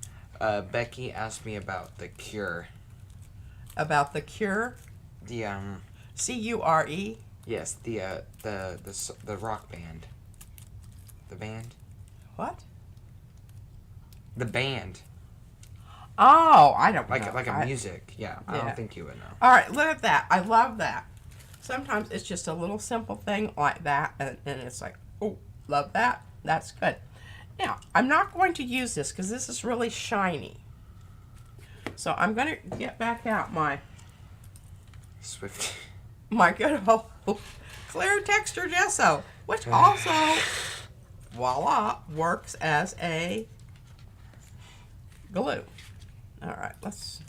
Becky asked me about the cure. About the Cure? The C-U-R-E? Yes, the rock band. The band? What? The band. Oh, I don't Like know. like a music. Yeah, I Yeah. don't think you would know. All right, look at that. I love that. Sometimes it's just a little simple thing like that, and it's like, oh, love that. That's good. Now, I'm not going to use this because this is really shiny. So I'm going to get back out my Swift. good old clear texture gesso, which also, voila, works as a glue. All right, let's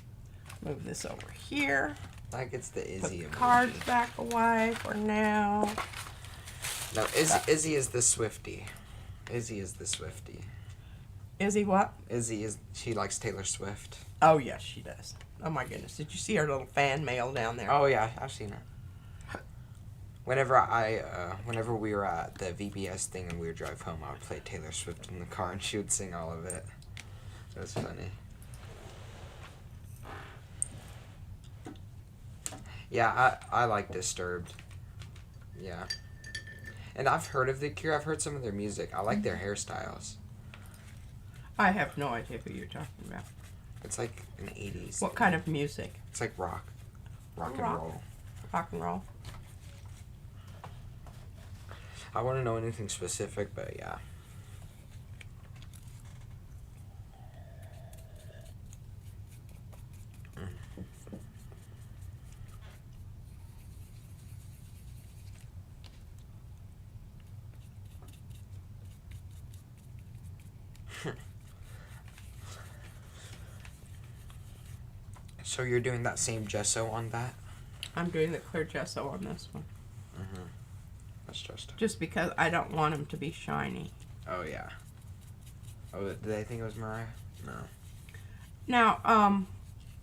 move this over here. Like it's the Put Izzy the emoji. cards back away for now. No, Izzy is the Swiftie. Izzy is the Swiftie. Izzy what? She likes Taylor Swift. Oh, yes, she does. Oh, my goodness. Did you see her little fan mail down there? Oh yeah, I've seen her. Whenever we were at the VBS thing and we would drive home, I would play Taylor Swift in the car and she would sing all of it. It was funny. Yeah, I like Disturbed. Yeah. And I've heard of The Cure. I've heard some of their music. I like their hairstyles. I have no idea who you're talking about. It's like an 80s. What kind of music? It's like rock. Rock and Rock. roll. Rock and roll? I want to know anything specific, but yeah. So you're doing that same gesso on that? I'm doing the clear gesso on this one. Mm-hmm. That's Just because I don't want them to be shiny. Oh, yeah. Oh, did they think it was Mariah? No. Now,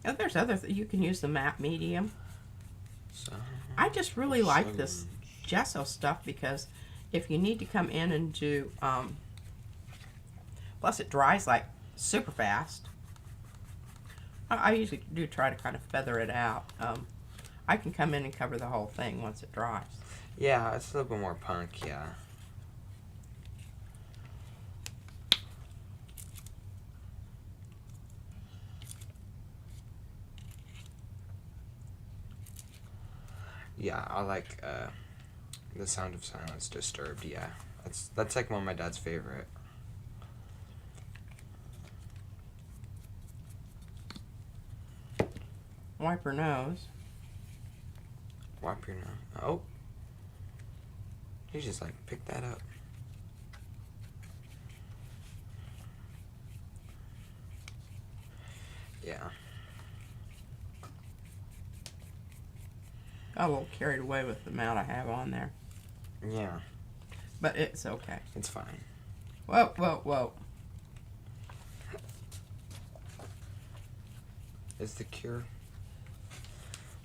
there's other you can use the matte medium. So, I just really like this gesso stuff because if you need to come in and do, plus it dries like super fast. I usually do try to kind of feather it out. I can come in and cover the whole thing once it dries. yeah, it's a little bit more punk, yeah. Yeah, I like The Sound of Silence, Disturbed, yeah. That's like one of my dad's favorite. Wipe her nose. Wipe your nose. Oh. You just like pick that up. Yeah. Got a little carried away with the amount I have on there. Yeah. But it's okay. It's fine. Whoa, whoa, whoa. Is The Cure?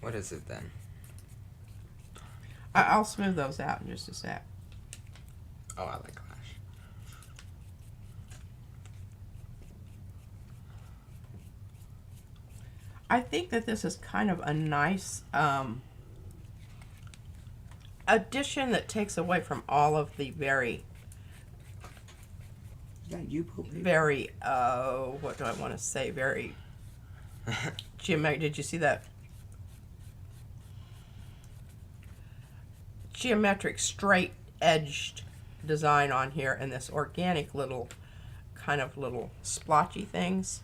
What is it then? I'll smooth those out in just a sec. Oh, I like Clash. I think that this is kind of a nice addition that takes away from all of the very, what do I want to say? Very geometric. Did you see that? Geometric, straight edged design on here, and this organic little kind of little splotchy things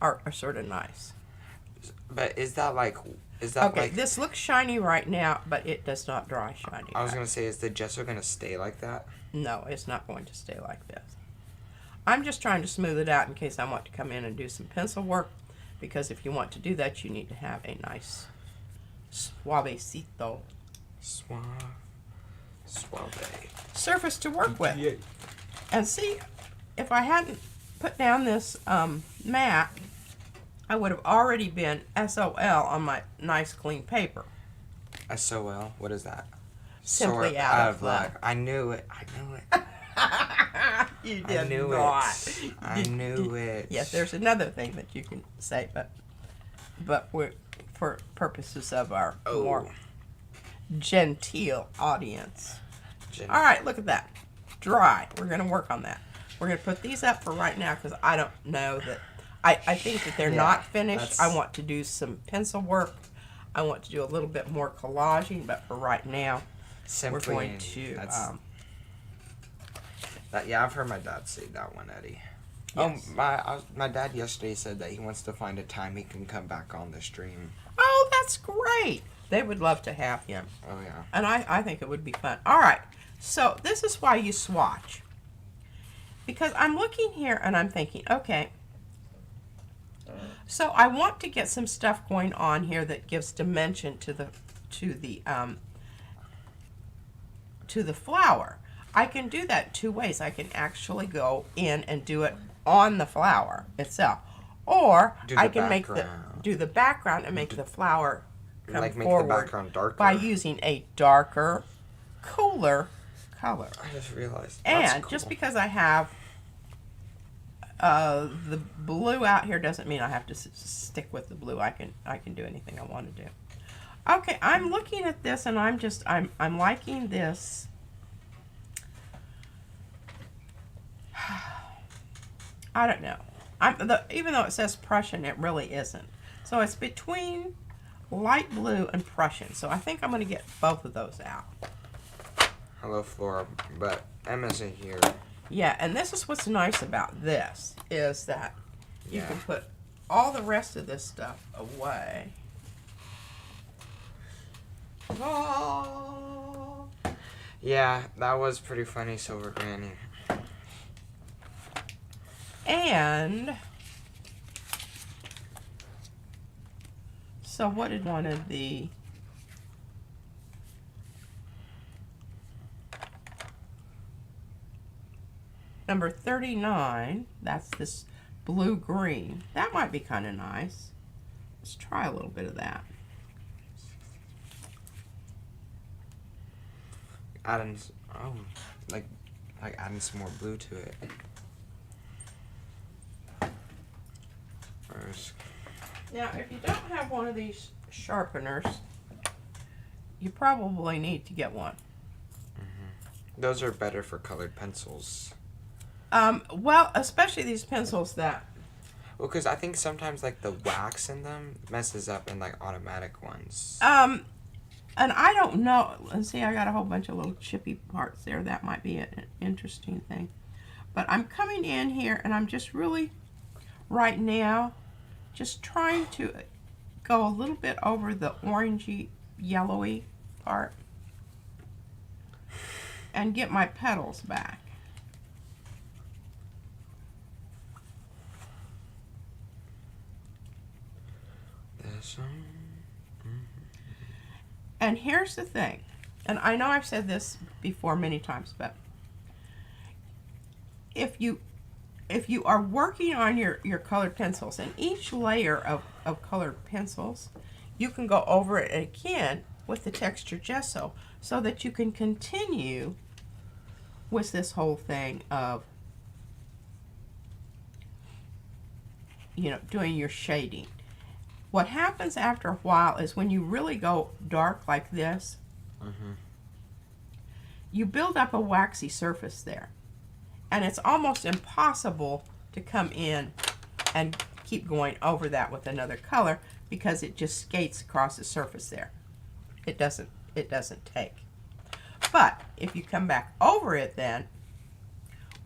are sort of nice. But is that like Okay, like this looks shiny right now, but it does not dry shiny. I was gonna say, is the gesso gonna stay like that? No, it's not going to stay like this. I'm just trying to smooth it out in case I want to come in and do some pencil work, because if you want to do that, you need to have a nice suavecito Suave. surface to work with. And see, if I hadn't put down this mat, I would have already been SOL on my nice clean paper. SOL. What is that? Simply out of luck. I knew it. You I did knew not. it. I knew it. Yes, there's another thing that you can say, but we're, for purposes of our more genteel audience. All right, look at that. Dry. We're going to work on that. We're going to put these up for right now because I don't know that I think that they're Yeah, not finished. that's- I want to do some pencil work. I want to do a little bit more collaging, but for right now, Simply, we're going to. Yeah, I've heard my dad say that one, Eddie. Yes. Oh, my dad yesterday said that he wants to find a time he can come back on the stream. Oh, that's great. They would love to have him. Oh, yeah. And I think it would be fun. All right. So this is why you swatch. Because I'm looking here and I'm thinking, okay, so I want to get some stuff going on here that gives dimension to the flower. I can do that two ways. I can actually go in and do it on the flower itself, or I can do the background and make the flower come Like make forward the background darker. by using a darker, cooler color. I just realized. And That's cool. just because I have the blue out here doesn't mean I have to stick with the blue. I can do anything I want to do. Okay, I'm looking at this and I'm liking this. I don't know. Even though it says Prussian, it really isn't. So it's between light blue and Prussian. So I think I'm going to get both of those out. Hello, Flora, but Emma's in here. Yeah, and this is what's nice about this, is that you Yeah. can put all the rest of this stuff away. Oh. Yeah, that was pretty funny, Silver Granny. And so what did one of the number 39, that's this blue green. That might be kind of nice. Let's try a little bit of that. Adding, like adding some more blue to it. First. Now, if you don't have one of these sharpeners, you probably need to get one. Those are better for colored pencils. Well, especially these pencils that, Well, because I think sometimes like the wax in them messes up in like automatic ones. and I don't know, let's see, I got a whole bunch of little chippy parts there. That might be an interesting thing. But I'm coming in here and I'm just really, right now, just trying to go a little bit over the orangey, yellowy part and get my petals back. This one. And here's the thing, and I know I've said this before many times, but if you are working on your colored pencils, and each layer of colored pencils, you can go over it again with the texture gesso so that you can continue with this whole thing of, you know, doing your shading. What happens after a while is when you really go dark like this, you build up a waxy surface there. And it's almost impossible to come in and keep going over that with another color because it just skates across the surface there. It doesn't take. But if you come back over it then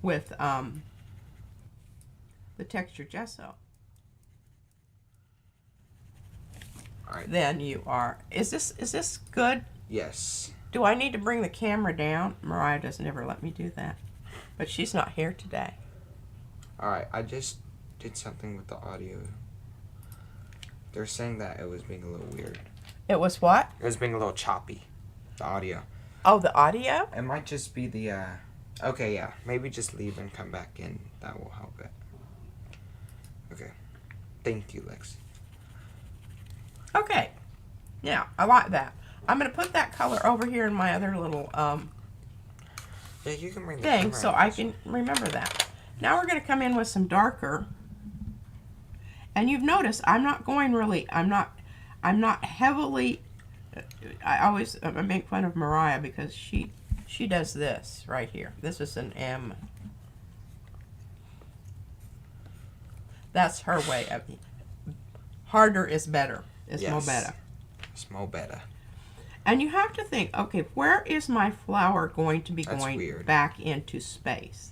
with the texture gesso, All right. then you are. Is this good? Yes. Do I need to bring the camera down? Mariah doesn't ever let me do that. But she's not here today. All right. I just did something with the audio. They're saying that it was being a little weird. It was what? It was being a little choppy. The audio. Oh, the audio? It might just be the. Okay, yeah. Maybe just leave and come back in. That will help it. Okay. Thank you, Lex. Okay. Now, I like that. I'm going to put that color over here in my other little Yeah, you can bring the thing camera so in. I can remember that. Now we're going to come in with some darker. And you've noticed I'm not going really, I'm not heavily, I make fun of Mariah because she does this right here. This is an M. That's her way of harder is better. It's more Yes. better. It's more better. And you have to think, okay, where is my flower going to be That's going weird. back into space?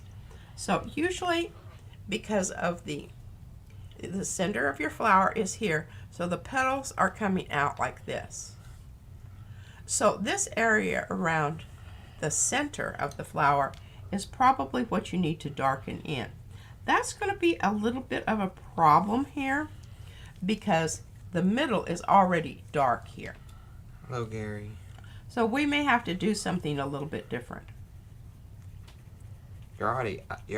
So usually, because of the center of your flower is here, so the petals are coming out like this. So this area around the center of the flower is probably what you need to darken in. That's going to be a little bit of a problem here because the middle is already dark here. Hello, Gary. So we may have to do something a little bit different. You're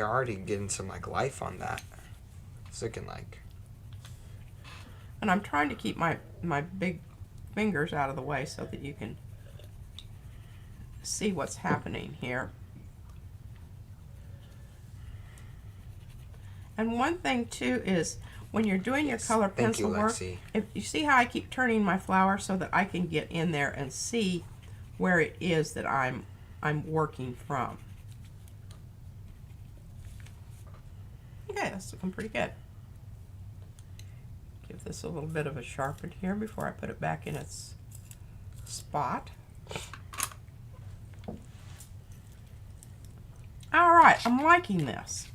already getting some like life on that. It's looking like. And I'm trying to keep my big fingers out of the way so that you can see what's happening here. And one thing too is when you're doing your color Thank you, pencil work, Lexi. if you see how I keep turning my flower so that I can get in there and see where it is that I'm working from. Okay, that's looking pretty good. Give this a little bit of a sharpen here before I put it back in its spot. All right, I'm liking this.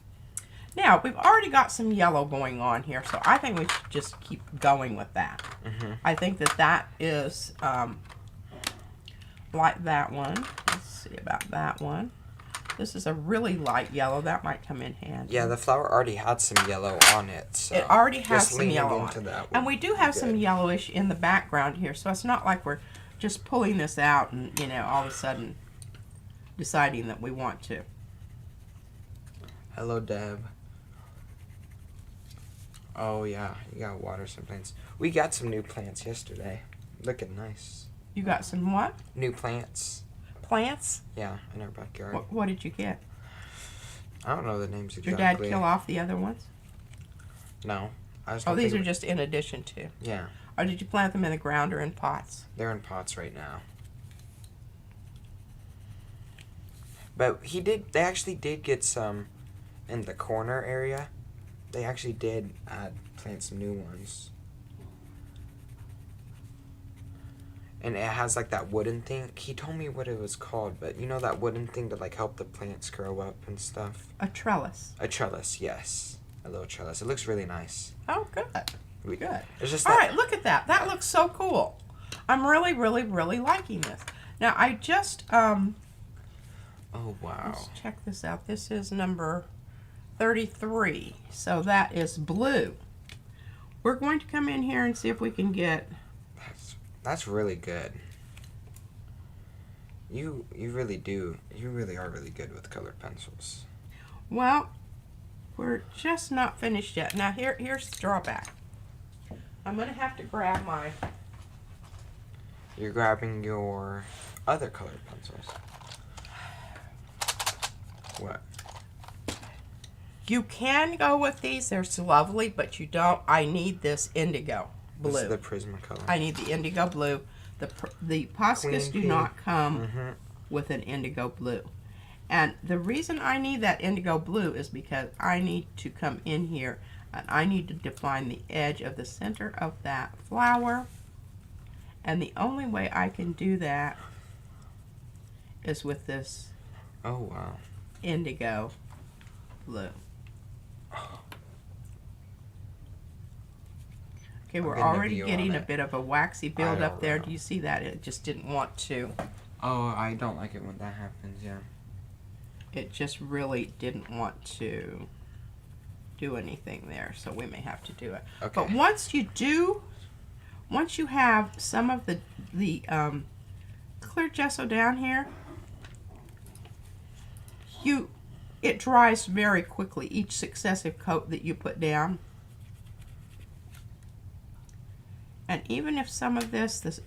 Now, we've already got some yellow going on here, so I think we should just keep going with that. I think that is like that one. Let's see about that one. This is a really light yellow. That might come in handy. Yeah, the flower already had some yellow on it. So It already has just some leaning yellow into on it. that And would we do be have some good. yellowish in the background here, so it's not like we're just pulling this out and, you know, all of a sudden deciding that we want to. Hello, Deb. Oh yeah, you gotta water some plants. We got some new plants yesterday. Looking nice. You got some what? New plants. Plants? Yeah, in our backyard. What did you get? I don't know the names Did exactly. your dad kill off the other ones? No. I just Oh, don't these think are just in addition to. Yeah, Or did you plant them in the ground or in pots? they're in pots right now. But they actually did get some in the corner area. They actually did plant some new ones. And it has like that wooden thing. He told me what it was called, but you know that wooden thing to like help the plants grow up and stuff? A trellis. A trellis, yes. A little trellis. It looks really nice. Oh, good. Good. It's just All that. right, look at that. That looks so cool. I'm really, really, really liking this. Now, I just, Oh, wow. let's check this out. This is number 33. So that is blue. We're going to come in here and see if we can get... That's really good. You really do. You really are really good with colored pencils. Well, we're just not finished yet. Now, here's the drawback. I'm going to have to grab my... You're grabbing your other colored pencils. What? You can go with these. They're so lovely, but you don't. I need this indigo blue. This is the Prismacolor. I need the indigo blue. The Postcards do not come Mhm. with an indigo blue. And the reason I need that indigo blue is because I need to come in here and I need to define the edge of the center of that flower. And the only way I can do that is with this Oh, wow. indigo blue. Okay, we're getting a already view getting on a it. bit of a waxy build up there. know. Do you see that? It just didn't want to. Oh, I don't like it when that happens, yeah. It just really didn't want to do anything there, so we may have to do it. Okay. But once you have some of the clear gesso down here, it dries very quickly, each successive coat that you put down. And even if some of this,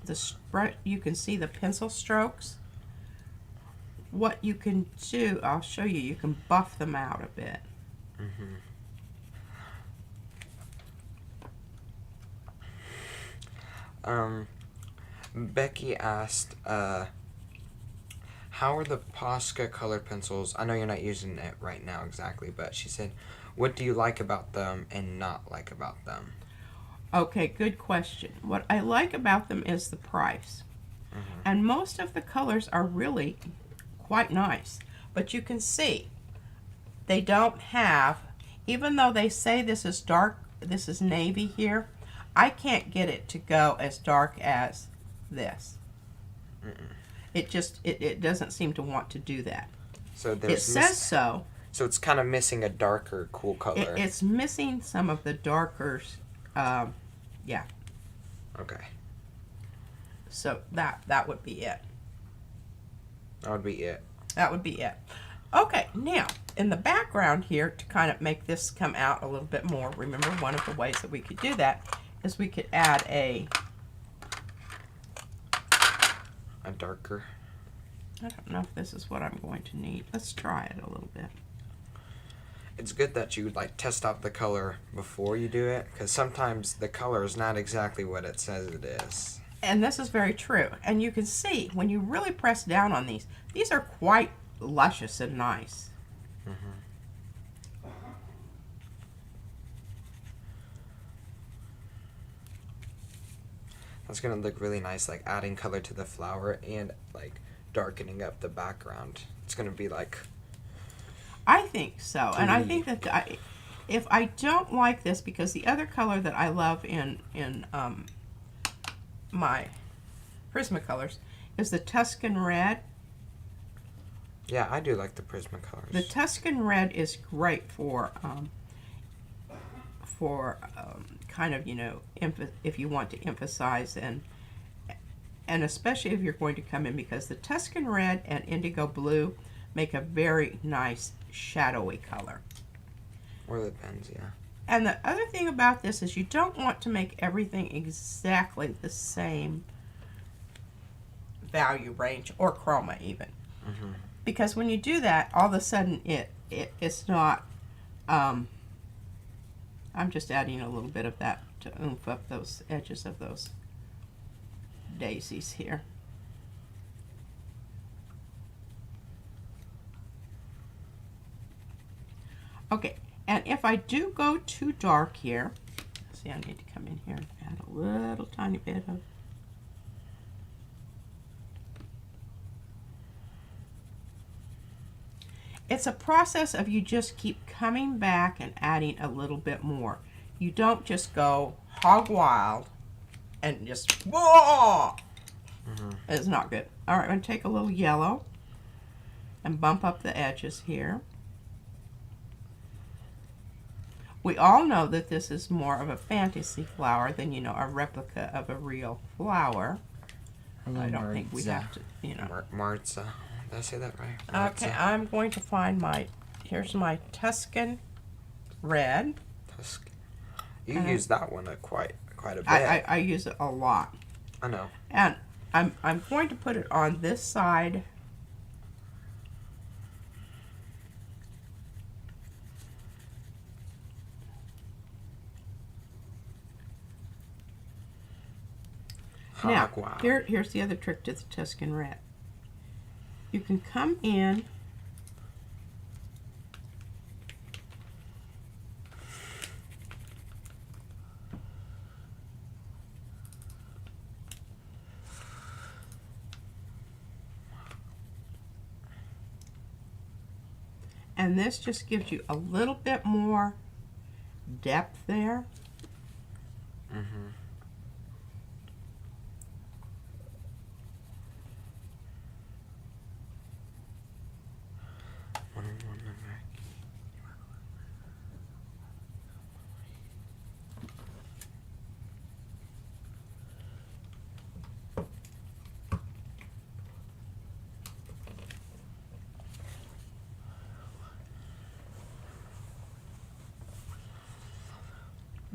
you can see the pencil strokes, what you can do, I'll show you, you can buff them out a bit. Becky asked, how are the Posca colored pencils? I know you're not using it right now exactly, but she said, What do you like about them and not like about them? Okay, good question. What I like about them is the price. And most of the colors are really quite nice. But you can see, they don't have, even though they say this is dark, this is navy here, I can't get it to go as dark as this. It just, it doesn't seem to want to do that. So It says so. So it's kind of missing a darker, cool color. It's missing some of the darker, yeah. Okay. So that would be it. That would be it. That would be it. Okay, now in the background here, to kind of make this come out a little bit more, remember one of the ways that we could do that is we could add a darker. I don't know if this is what I'm going to need. Let's try it a little bit. It's good that you like test out the color before you do it, because sometimes the color is not exactly what it says it is. And this is very true. And you can see when you really press down on these are quite luscious and nice. That's gonna look really nice, like adding color to the flower and like darkening up the background. It's gonna be like. I think so, and I think that if I don't like this, because the other color that I love in my Prismacolors is the Tuscan Red. Yeah, I do like the Prismacolors. The Tuscan Red is great for kind of, you know, if you want to emphasize and especially if you're going to come in, because the Tuscan Red and Indigo Blue make a very nice shadowy color. Or the pens, yeah. And the other thing about this is you don't want to make everything exactly the same value range or chroma even. Because when you do that, all of a sudden it's not, I'm just adding a little bit of that to oomph up those edges of those daisies here. Okay, and if I do go too dark here, see, I need to come in here and add a little tiny bit of. It's a process of you just keep coming back and adding a little bit more. You don't just go hog wild and just, whoa! It's not good. All right, I'm going to take a little yellow and bump up the edges here. We all know that this is more of a fantasy flower than, you know, a replica of a real flower. I don't think we have to, you know. Marza. Did I say that right? Okay, I'm going to find my, here's my Tuscan Red. You use that one quite a bit. I use it a lot. I know. And I'm going to put it on this side. Now, wow. here's the other trick to the Tuscan Red. You can come in and this just gives you a little bit more depth there.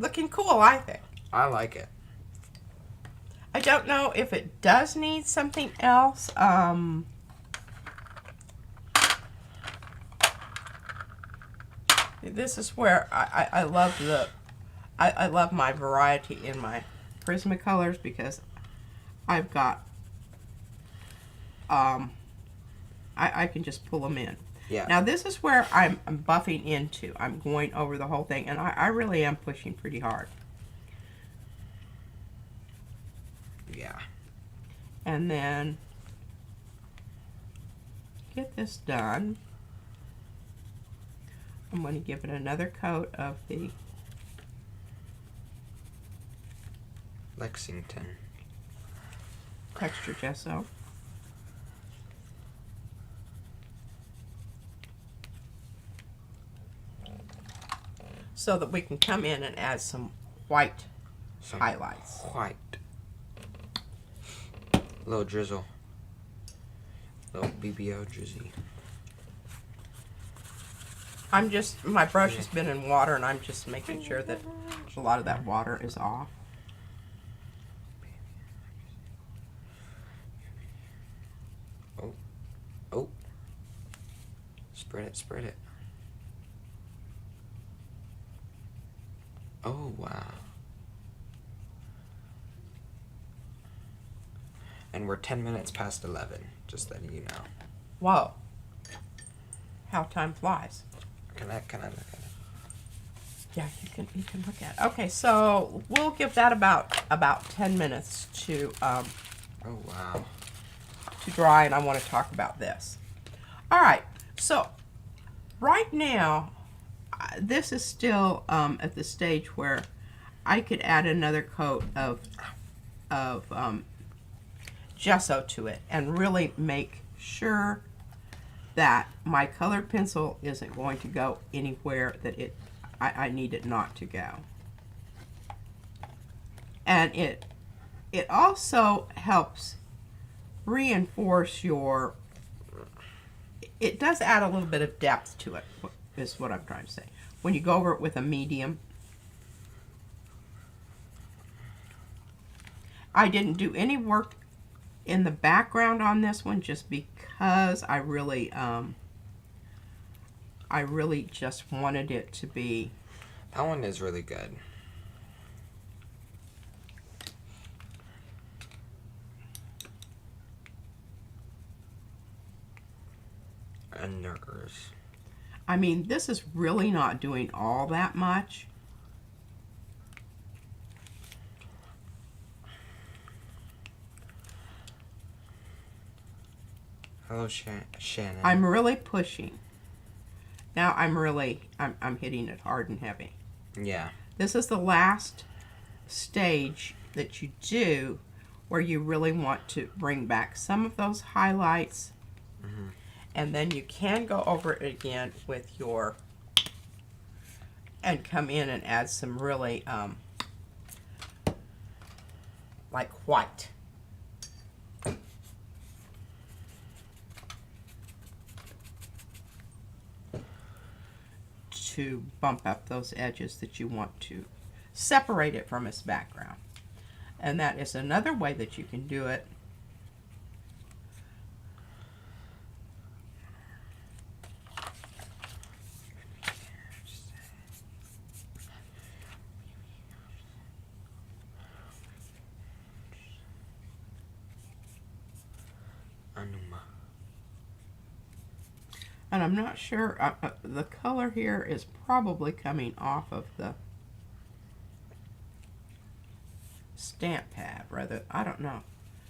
Looking cool, I think. I like it. I don't know if it does need something else. This is where I love I love my variety in my Prismacolors, because I've got I can just pull them in. Yeah. Now this is where I'm buffing into. I'm going over the whole thing, and I really am pushing pretty hard. Yeah. And then get this done. I'm going to give it another coat of the Lexington. texture gesso. So that we can come in and add some white Some highlights. White. Little drizzle. Little BBO drizzy. My brush has been in water, and I'm just making sure that a lot of that water is off. Oh. Oh. Spread it, spread it. Oh, wow. And we're 10 minutes past 11, just letting you know. Whoa. How time flies. Can I look at it? Yeah, you can look at it. Okay, so we'll give that about 10 minutes to Oh, wow. to dry, and I want to talk about this. All right, so right now, this is still at the stage where I could add another coat of gesso to it and really make sure that my colored pencil isn't going to go anywhere that I need it not to go. And it also helps reinforce your, it does add a little bit of depth to it, is what I'm trying to say. When you go over it with a medium. I didn't do any work in the background on this one just because I really just wanted it to be. That one is really good. And there's. I mean, this is really not doing all that much. Hello, Shannon. I'm really pushing. Now I'm hitting it hard and heavy. Yeah. This is the last stage that you do where you really want to bring back some of those highlights. Mm-hmm. And then you can go over it again with your, and come in and add some really, like white. To bump up those edges that you want to separate it from its background. And that is another way that you can do it. And I'm not sure, the color here is probably coming off of the stamp pad, rather, I don't know.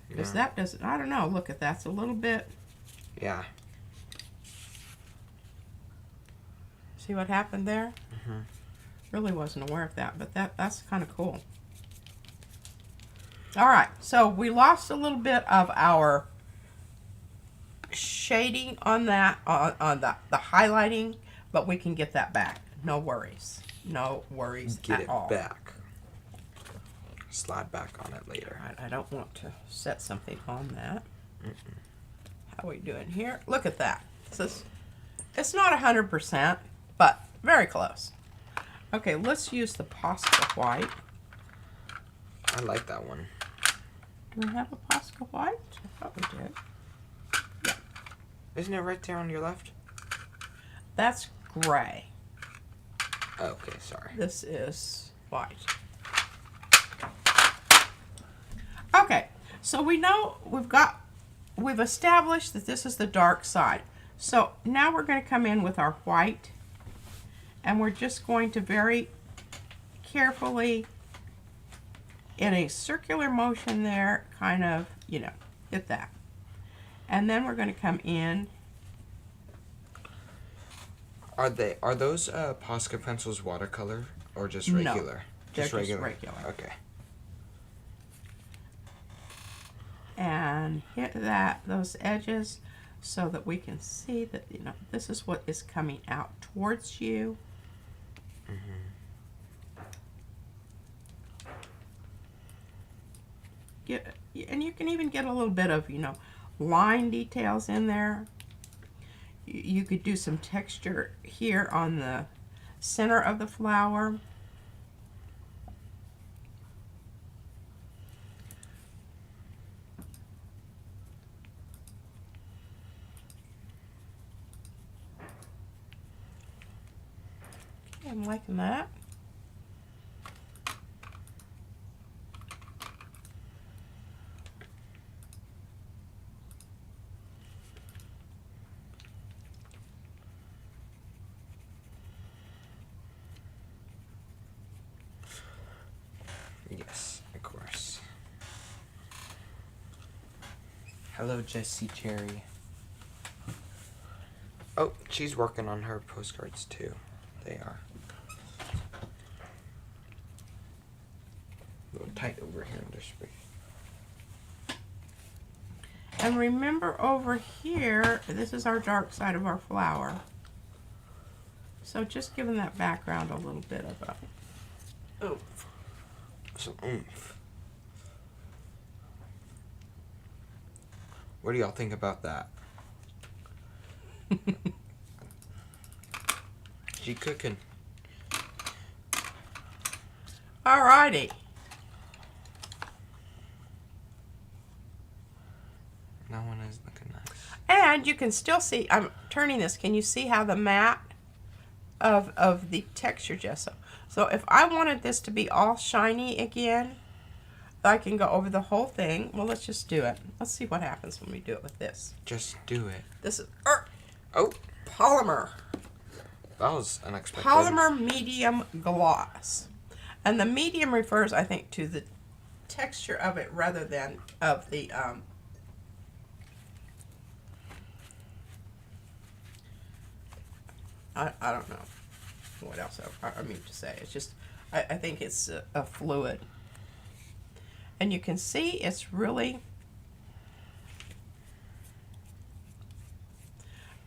Because that doesn't, I don't know, look at that's a little bit. Yeah. See what happened there? Mm-hmm. Really wasn't aware of that, but that's kind of cool. All right, so we lost a little bit of our shading on that, on the highlighting, but we can get that back. No worries. No worries at all. Get it back. Slide back on it later. I don't want to set something on that. How are we doing here? Look at that. It's not 100%, but very close. Okay, let's use the Posca white. I like that one. Do we have a Posca white? I thought we did. Yeah. Isn't it right there on your left? That's gray. Okay, sorry. This is white. Okay, so we know we've established that this is the dark side. So now we're going to come in with our white, and we're just going to very carefully, in a circular motion there, kind of, you know, hit that. And then we're going to come in. Are those Posca pencils watercolor or just No, regular? they're just regular. Okay. And hit those edges so that we can see that, you know, this is what is coming out towards you. And you can even get a little bit of, you know, line details in there. You could do some texture here on the center of the flower. Okay, I'm liking that. Yes, of course. Hello, Jessie Cherry. Oh, she's working on her postcards too. They are. A little tight over here in this space. And remember over here, this is our dark side of our flower. So just giving that background a little bit of a oomph. Some oomph. What do y'all think about that? She cooking. Alrighty. That one is looking nice. And you can still see, I'm turning this, can you see how the matte of the texture gesso? So if I wanted this to be all shiny again, I can go over the whole thing. Well, let's just do it. Let's see what happens when we do it with this. Just do it. This is Oh, polymer. that was unexpected. Polymer medium gloss. And the medium refers, I think, to the texture of it rather than of the I don't know what else I mean to say. It's just, I think it's a fluid. And you can see it's really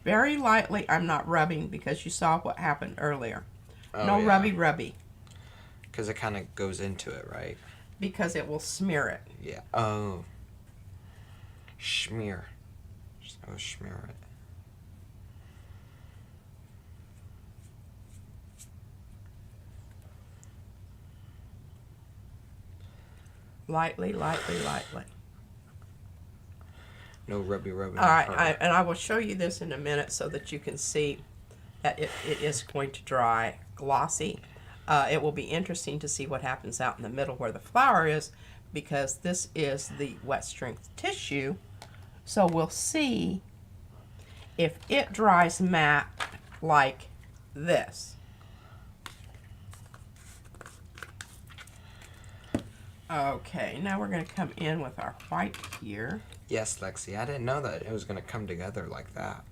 very lightly. I'm not rubbing because you saw what happened earlier. Oh, No yeah. rubby. Because it kind of goes into it, right? Because it will smear it. Yeah. Oh. Schmear. Oh, schmear it. Lightly. No rubby. All right, and I will show you this in a minute so that you can see that it is going to dry glossy. It will be interesting to see what happens out in the middle where the flower is, because this is the wet strength tissue. So we'll see if it dries matte like this. Okay, now we're going to come in with our white here. Yes, Lexi. I didn't know that it was going to come together like that.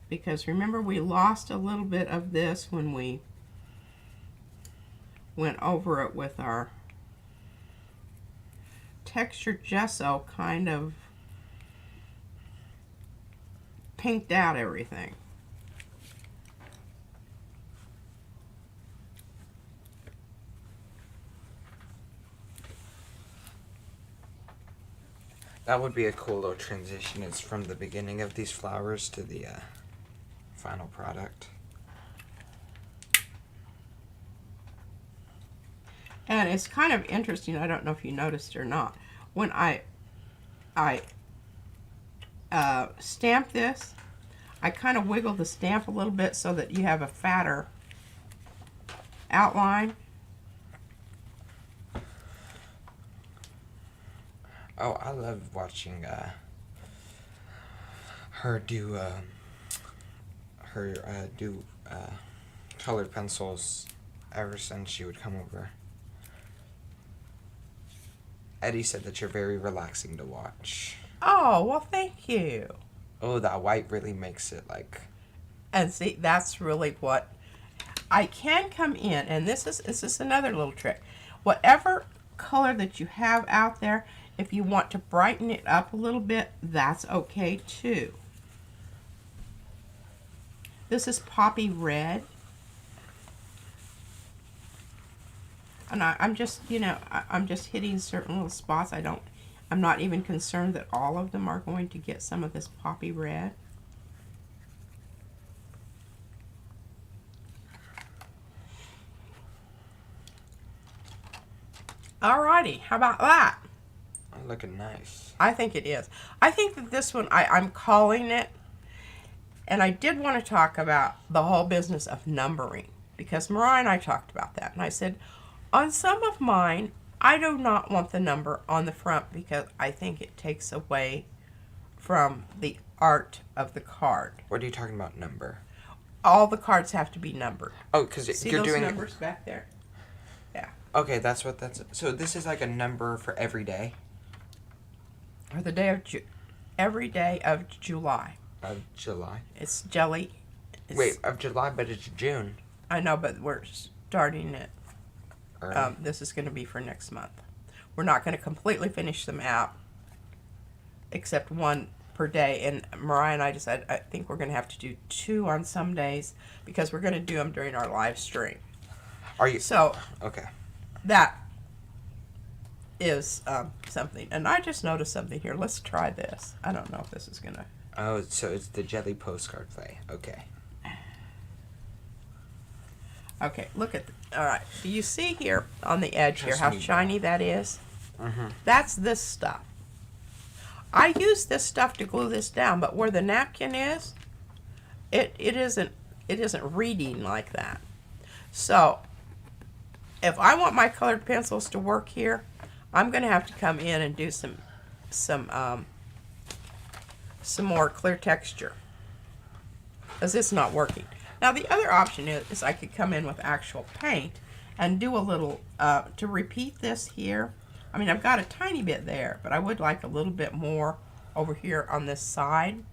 Because remember, we lost a little bit of this when we went over it with our textured gesso, kind of pinked out everything. That would be a cool little transition. It's from the beginning of these flowers to the final product. And it's kind of interesting, I don't know if you noticed or not, when I stamp this, I kind of wiggle the stamp a little bit so that you have a fatter outline. Oh, I love watching her do colored pencils ever since she would come over. Eddie said that you're very relaxing to watch. Oh, well, thank you. Oh, that white really makes it like... And see, that's really what I can come in, and this is another little trick. Whatever color that you have out there, if you want to brighten it up a little bit, that's okay too. This is Poppy Red. And I'm just, you know, I'm just hitting certain little spots. I'm not even concerned that all of them are going to get some of this Poppy Red. Alrighty, how about that? Looking nice. I think it is. I think that this one, I'm calling it, and I did want to talk about the whole business of numbering, because Mariah and I talked about that, and I said, on some of mine, I do not want the number on the front because I think it takes away from the art of the card. What are you talking about, number? All the cards have to be numbered. Oh, because you're doing... See those numbers back there? Yeah. Okay, that's what that's... So this is like a number for every day? Or the day of every day of July. Of July? It's jelly. Wait, of July, but it's June. I know, but we're starting it. Early. This is going to be for next month. We're not going to completely finish them out, except one per day. And Mariah and I decided, I think we're going to have to do 2 on some days because we're going to do them during our live stream. Are you... So, okay. That is something. And I just noticed something here. Let's try this. I don't know if this is going to... Oh, so it's the jelly postcard play. Okay. Okay, look at... All right. Do you see here on the edge here how shiny that is? Mm-hmm. That's this stuff. I use this stuff to glue this down, but where the napkin is, it isn't reading like that. So, if I want my colored pencils to work here, I'm going to have to come in and do some more clear texture, because it's not working. Now the other option is I could come in with actual paint and do a little, to repeat this here. I mean, I've got a tiny bit there, but I would like a little bit more over here on this side.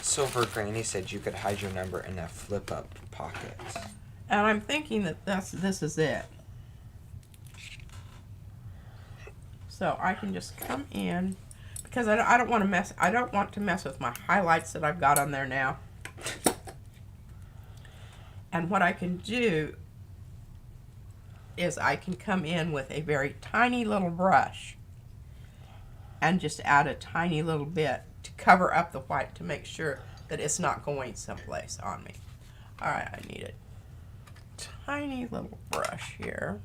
Silver Granny said you could hide your number in that flip-up pocket. And I'm thinking that this is it. So I can just come in, because I don't want to mess. I don't want to mess with my highlights that I've got on there now. And what I can do is I can come in with a very tiny little brush and just add a tiny little bit to cover up the white to make sure that it's not going someplace on me. All right, I need a tiny little brush here.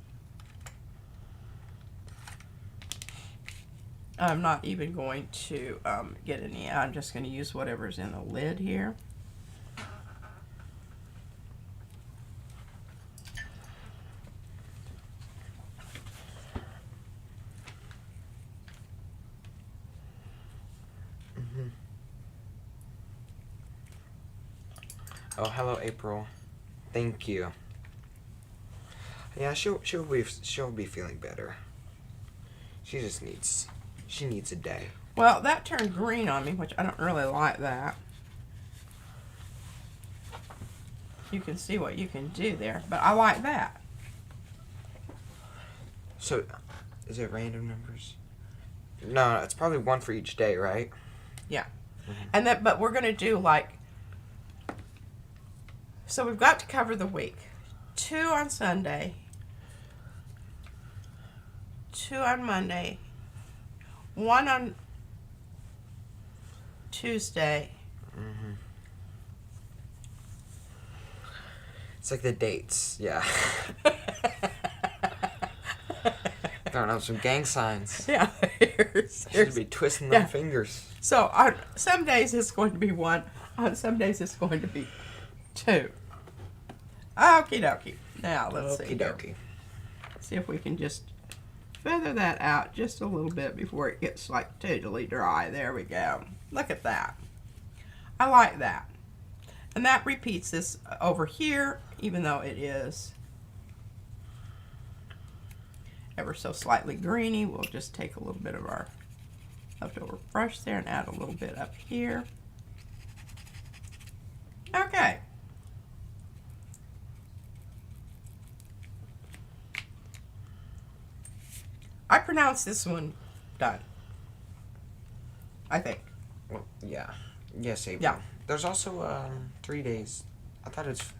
I'm not even going to get any. I'm just going to use whatever's in the lid here. Oh, hello, April. Thank you. Yeah, she'll be feeling better. She needs a day. Well, that turned green on me, which I don't really like that. You can see what you can do there, but I like that. So, is it random numbers? No, it's probably one for each day, right? Yeah. And that, but we're going to do like, so we've got to cover the week. 2 on Sunday, 2 on Monday, 1 on Tuesday. Mm-hmm. It's like the dates, yeah. Throwing up some gang signs. Yeah, Should be twisting them fingers. So on some days it's going to be 1. On some days it's going to be 2. Okie dokie. Now let's see. Okie dokie. See if we can just feather that out just a little bit before it gets like totally dry. There we go. Look at that. I like that. And that repeats this over here, even though it is ever so slightly greeny. We'll just take a little bit of our leftover brush there and add a little bit up here. Okay. I pronounce this one done. I think. Well, yeah. Yes, April. Yeah. There's also 3 days. I thought it's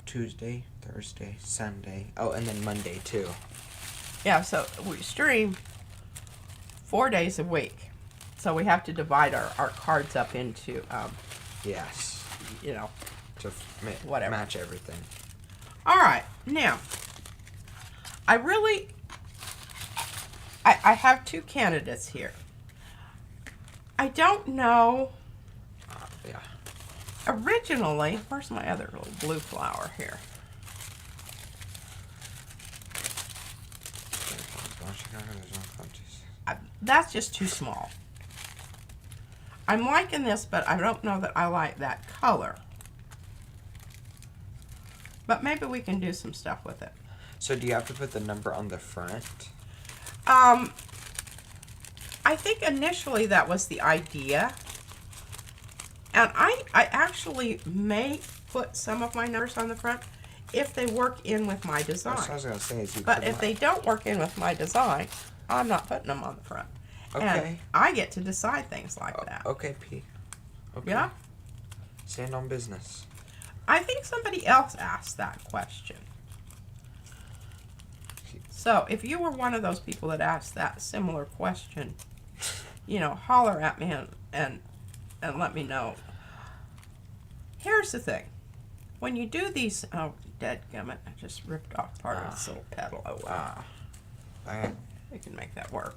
Tuesday, Thursday, Sunday. Oh, and then Monday too. Yeah, so we stream 4 days a week. So we have to divide our cards up into, Yes. you know, To whatever. match everything. All right, now, I have 2 candidates here. I don't know, Yeah. originally, where's my other little blue flower here? That's just too small. I'm liking this, but I don't know that I like that color. But maybe we can do some stuff with it. So do you have to put the number on the front? I think initially that was the idea. And I actually may put some of my numbers on the front if they work in with my design. That's what I was going to say. Is you But could if not- they don't work in with my design, I'm not putting them on the front. Okay. And I get to decide things like that. Okay, P. Okay. Yeah? Stand on business. I think somebody else asked that question. So if you were one of those people that asked that similar question, you know, holler at me and let me know. Here's the thing. When you do these, oh, dadgummit, I just ripped off part of this little petal. Oh, wow. We can make that work.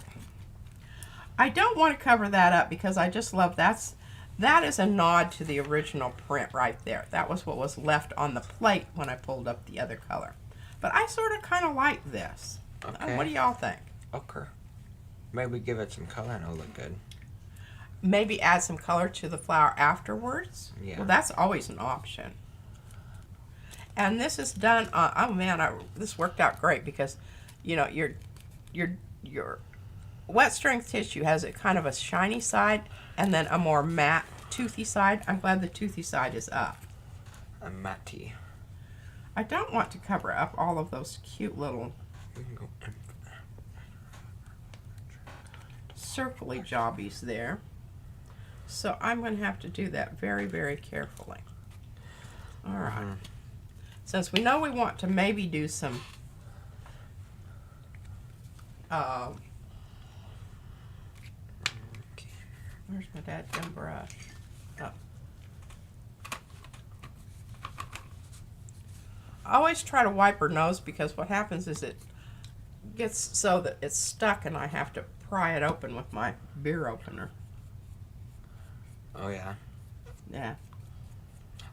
I don't want to cover that up because I just love that is a nod to the original print right there. That was what was left on the plate when I pulled up the other color. But I sort of kind of like this. Okay. What do y'all think? Okay. Maybe give it some color and it'll look good. Maybe add some color to the flower afterwards. Yeah. Well, that's always an option. And this is done. Oh man, this worked out great because, you know, your wet strength tissue has a kind of a shiny side and then a more matte, toothy side. I'm glad the toothy side is up. A matty. I don't want to cover up all of those cute little We can go. circly jobbies there. So I'm going to have to do that very, very carefully. All right. Mhm. Since we know we want to maybe do some where's my dadgum brush? Oh. I always try to wipe her nose because what happens is it gets so that it's stuck and I have to pry it open with my beer opener. Oh, yeah. Yeah.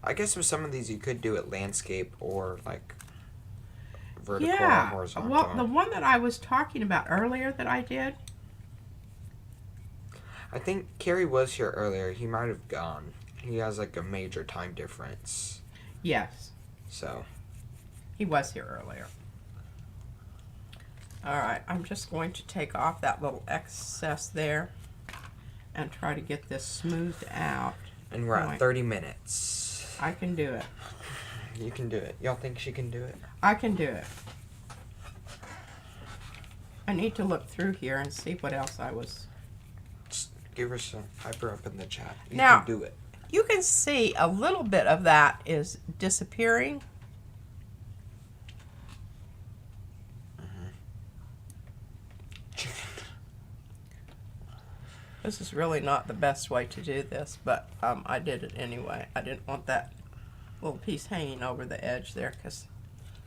I guess with some of these you could do it landscape or like vertical or Yeah. horizontal. Well, the one that I was talking about earlier that I did, I think Carrie was here earlier. He might have gone. He has like a major time difference. yes, So, he was here earlier. All right, I'm just going to take off that little excess there and try to get this smoothed out. and we're Right. at 30 minutes. I can do it. You can do it. Y'all think she can do it? I can do it. I need to look through here and see what else I was. Just give her some. Hype her up in the chat. You Now- can do it. You can see a little bit of that is disappearing. This is really not the best way to do this, but I did it anyway. I didn't want that little piece hanging over the edge there because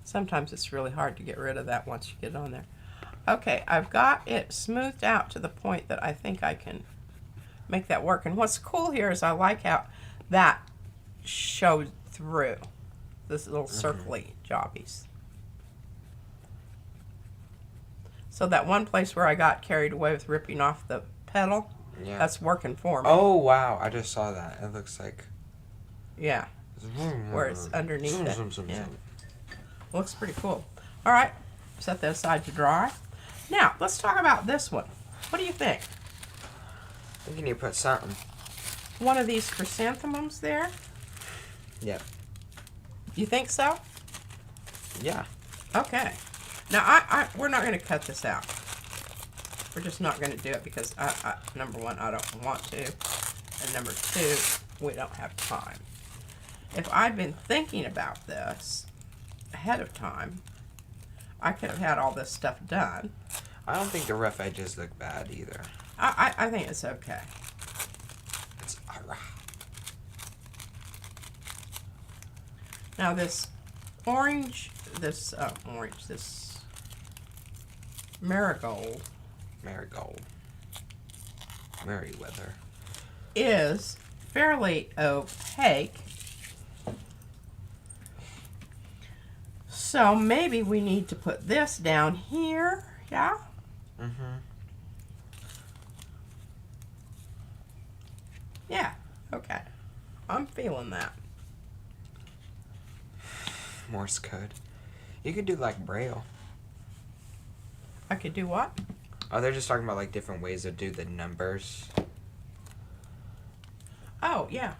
sometimes it's really hard to get rid of that once you get on there. Okay, I've got it smoothed out to the point that I think I can make that work. And what's cool here is I like how that showed through this little circly jobbies. So that one place where I got carried away with ripping off the pedal, Yeah. that's working for me. Oh wow! I just saw that. It looks like. Yeah, where it's underneath it. Yeah. Looks pretty cool. All right, set that aside to dry. Now, let's talk about this one. What do you think? I think you need to put something. One of these chrysanthemums there? Yep. You think so? Yeah. Okay. Now, we're not going to cut this out. We're just not going to do it because, number one, I don't want to. And number two, we don't have time. If I'd been thinking about this ahead of time, I could have had all this stuff done. I don't think the rough edges look bad either. I think it's okay. It's alright. Now this orange, this marigold Merryweather. is fairly opaque. So maybe we need to put this down here, yeah? Mm-hmm. Yeah, okay. I'm feeling that. Morse code. You could do like Braille. I could do what? Oh, they're just talking about like different ways to do the numbers. Oh, yeah.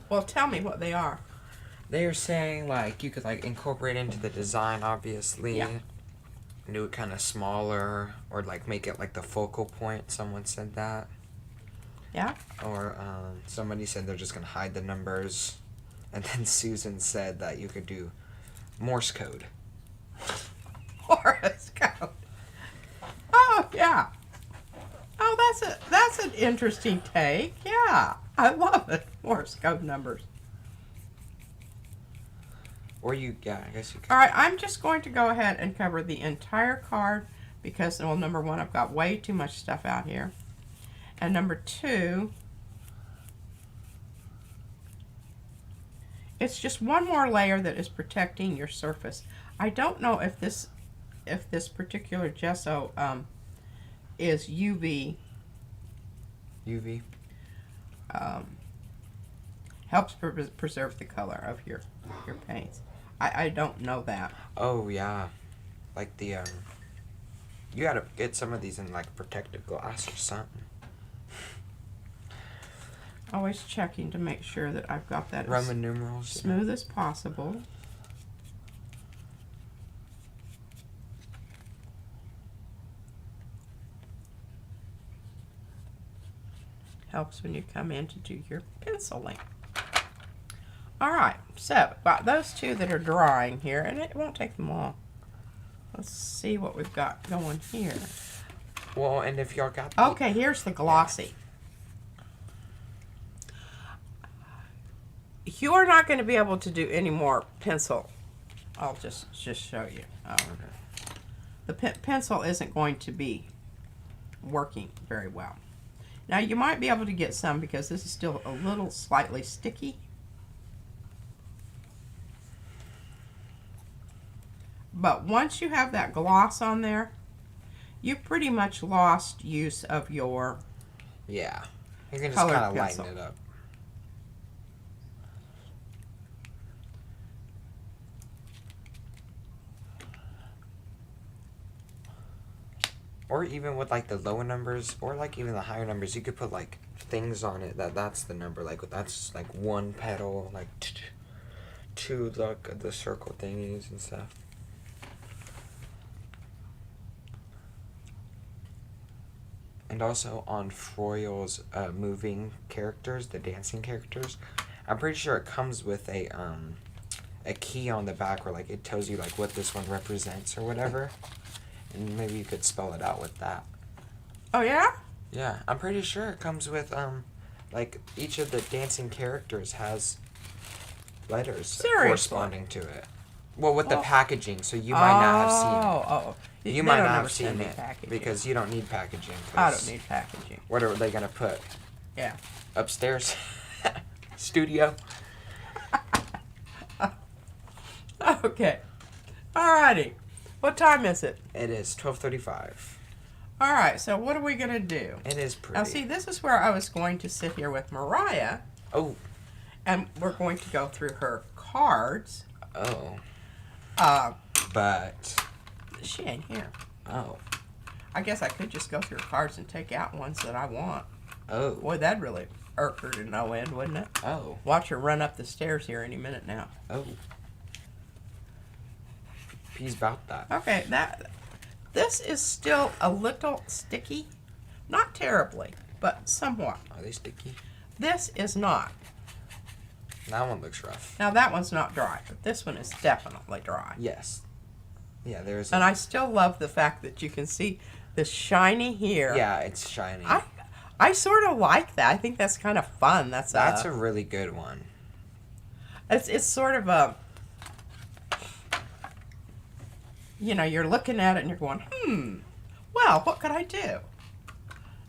Well, tell me what they are. They're saying like you could like incorporate into the design, obviously. Yeah. Do it kind of smaller, or like make it like the focal point. Someone said that. Yeah? Or somebody said they're just gonna hide the numbers, and then Susan said that you could do Morse code. Morse code. Oh, yeah. Oh, that's an interesting take. Yeah. I love it. Morse code numbers. Or you, yeah, I guess you could. All right, I'm just going to go ahead and cover the entire card because, well, number one, I've got way too much stuff out here. And number two, it's just one more layer that is protecting your surface. I don't know if this particular gesso is UV. UV. Helps preserve the color of your paints. I don't know that. Oh yeah, like the you gotta get some of these in like protective glass or something. Always checking to make sure that I've got that Roman numerals. smooth as possible. Helps when you come in to do your penciling. Alright, so got those two that are drying here, and it won't take them long. Let's see what we've got going here. Well, and if y'all got Okay, here's the glossy. You're not going to be able to do any more pencil. I'll just show you. The pencil isn't going to be working very well. Now you might be able to get some because this is still a little slightly sticky. But once you have that gloss on there, you pretty much lost use of your yeah, you can just colored kind of pencil. lighten it up. Or even with like the lower numbers, or like even the higher numbers, you could put like things on it that's the number. Like that's like one petal, like two like the circle thingies and stuff. And also on Froyle's moving characters, the dancing characters, I'm pretty sure it comes with a key on the back where like it tells you like what this one represents or whatever. And maybe you could spell it out with that. Oh yeah? Yeah, I'm pretty sure it comes with like each of the dancing characters has letters Seriously? corresponding to it. Well, with the packaging, so you might not have seen. Oh, You they might don't not ever have seen send me it packaging. because you don't need packaging. I 'cause don't need packaging. What are they gonna put Yeah. upstairs? Studio. Okay. Alrighty. What time is it? It is 12:35. All right, so what are we going to do? It is pretty. Now, see, this is where I was going to sit here with Mariah, Oh. and we're going to go through her cards. Oh. But. She ain't here. Oh. I guess I could just go through her cards and take out ones that I want. Oh. Boy, that'd really irk her to no end, wouldn't it? Oh. Watch her run up the stairs here any minute now. Oh. He's about that. Okay, this is still a little sticky. Not terribly, but somewhat. Are they sticky? This is not. That one looks rough. Now, that one's not dry, but this one is definitely dry. Yes. Yeah, there's. And I still love the fact that you can see the shiny here. Yeah, it's shiny. I sort of like that. I think that's kind of fun. That's a really good one. It's sort of a, you know, you're looking at it and you're going, well, what could I do?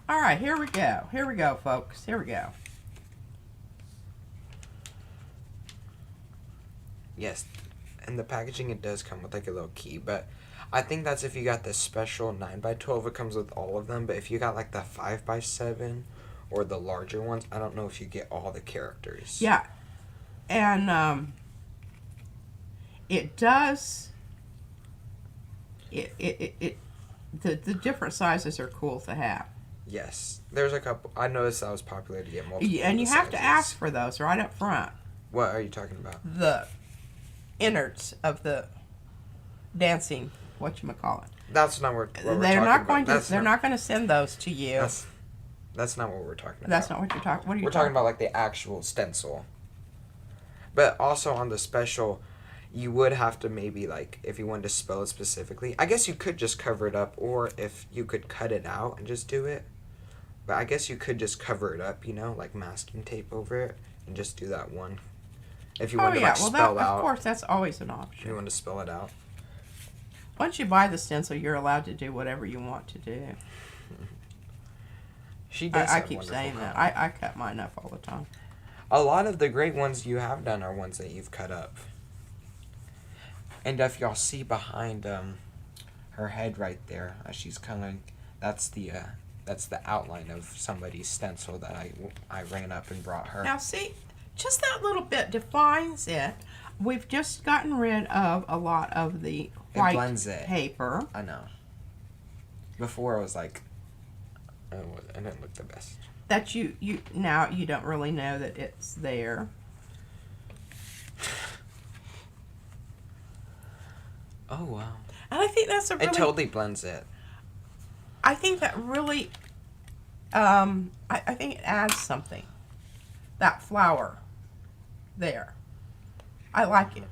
All right, here we go. Here we go, folks. Here we go. Yes, in the packaging it does come with like a little key, but I think that's if you got the special 9x12, it comes with all of them, but if you got like the 5x7 or the larger ones, I don't know if you get all the characters. Yeah, and it does, the different sizes are cool to have. Yes, there's a couple. I noticed that was popular to get multiple. And you have to sizes. ask for those right up front. What are you talking about? The innards of the dancing, whatchamacallit. That's not what we're They're talking not going about. to. They're not going to send those to you. That's not what we're talking about. That's not what you're talking. What are you We're talking about like the actual stencil. But also on the special, you would have to maybe like if you wanted to spell it specifically. I guess you could just cover it up, or if you could cut it out and just do it. But I guess you could just cover it up, you know, like masking tape over it, and just do that one. If you want to like spell out. Of course, that's always an option. If you want to spell it out. Once you buy the stencil, you're allowed to do whatever you want to do. She does. I keep saying that. I cut mine up all the time. A lot of the great ones you have done are ones that you've cut up. And if y'all see behind her head right there, she's kind of that's the outline of somebody's stencil that I ran up and brought her. Now see, just that little bit defines it. We've just gotten rid of a lot of the white blends it. paper. I know. Before I was like, it didn't look the best. That you now you don't really know that it's there. Oh wow! And I think that's a really. It totally blends it. I think that really. I think it adds something. That flower. There. I like it.